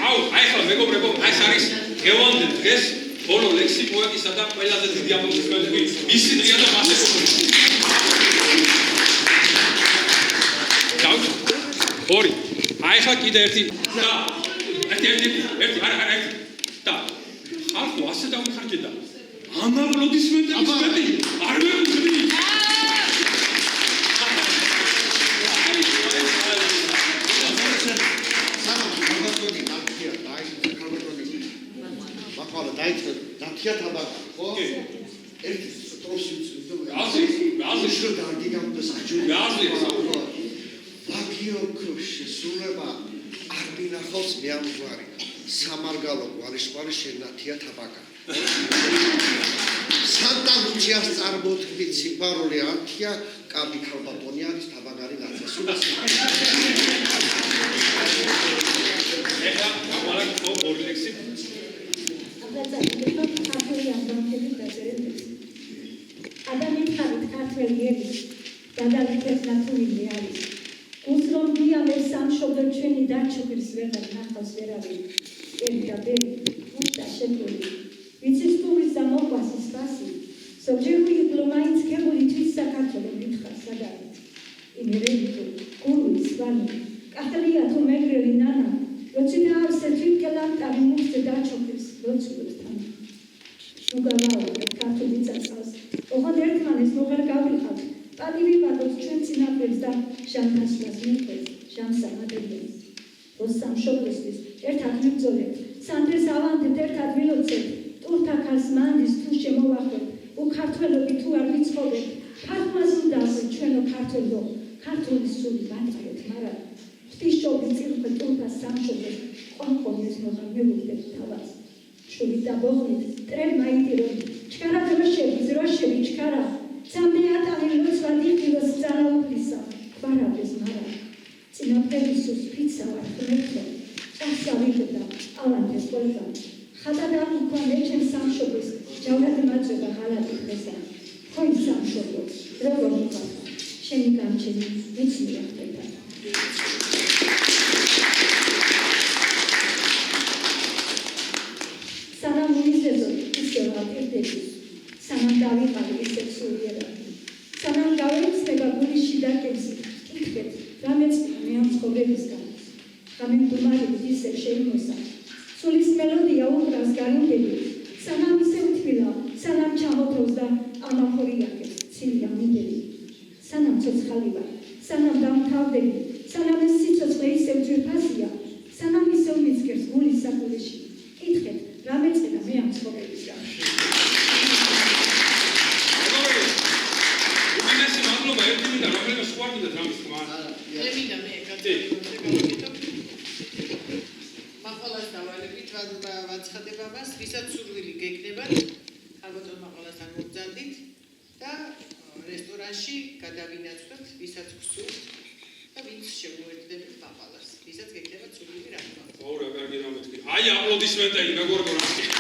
აუ, აი ხლა მეგობრებო, აი არის დღევანდელ დღეს ბოლო ლექსი პოეტისა და ყველაზე დიდი აპლოდისმენტები მისი დღეა და მასე ორი. აი ხა კიდე ერთი და ერთი არა ერთი და ხალხო ასე დავიხარჯე და ამ აპლოდისმენტების მეტი არ მეგხვდი. მახვალა დაიწყო ნათია თაბაკა ხო? ერთი სტროფი გაზი შრო დაგიგამდა საჯური გაზი შესრულება არ მინახავს მეამგვარი სამარგალო გვარიშვარი შენათია თაბაკა სანტა ლუჩიას წარმოთქმით სიყვარული ანთია კაბი ქალბატონიანის თაბაგარი ნაცესულას ეხა გამალაკო ბორლექსი ადამიანი ქართველი გადავიქეთ ნათურილი არის გულწრფელია მე სამშობლო ჩვენი დაჩუქრის ვეღარ ნახავს ვერავინ ერიდაბერი უთა შეკული ვიცის თურის ამოყვას ის ფასი ზოგჯერ ვიგლო მაინც გებული თვის საქართველოს მითხარ სადაა იმერეთო გულის ვანი კახელია თუ მეგრელი ნანა როცა დაავსე თვითკელანტარი მუხზე დაჩუქრის როცულობს თან უგავაო ქართული წასავს ოღონდ ერთმანეს მოღარ გავიხავ პატივი ვადოთ ჩვენ წინაპრებს და ჟამთასლას მიყვეს ჟამსამადებს როს სამშობლოსთვის ერთად მიბრძოლეთ სანდრეს ავანდეთ ერთად ვილოცეთ ტურთა ქარს მანდის თუ შემოვახვეთ უქართველობი თუ არ ვიცხოვეთ ქართმას უნდა ჩვენო ქართველო ქართული სული ვატყეთ მაგრამ ღვთისმშობლი წირხვე ტურთას სამშობლოს ყონყონის მოღარ მივუხდეთ თავას შური და ბოღლით ტრენ მაიტირონ ჩქარა დროშები ძროშები ჩქარა Someday I will lose one day he was down with some Barabas Mara. Sinapelis pizza or tomato. Asavita, Alan is welcome. Hadada convention some shoppers, Jawad Maja Hala Pesa. Coin some shoppers, Robonica, Shenikan Chini, Mitzi After. Sana Munizezo, Isra, Sanandavi is sexual. Sanandavi Segaburi Shidakes, Kikret, Ramets, Miams Kobeviska, coming to marry this Shemosa. Solis Melodia Utras Garindevi, Sanam Sevtila, Sanam Chamotosa, Amahoriak, Silvia Mindeli, Sanam Soskaliba, Sanam Damtavdevi, Sanam Sitos Reis Pasia, Sanam Isomitskers, Guli Sakulishi, Kikret, Ramets and Miams Kobeviska. მახალას დავალებით ვაცხადება მას, ვისაც სურვილი გეკნებათ, ალბათ მახალასთან მოგზავნით და რესტორანში გადავინაცვლოთ, ვისაც გსურთ და ვინც შემოერთდებით მახალას, ვისაც გეკნებათ სურვილი რა თქმა უნდა. აუ რა კარგი რამე თქვი. აი აპლოდისმენტები მეგობრებო.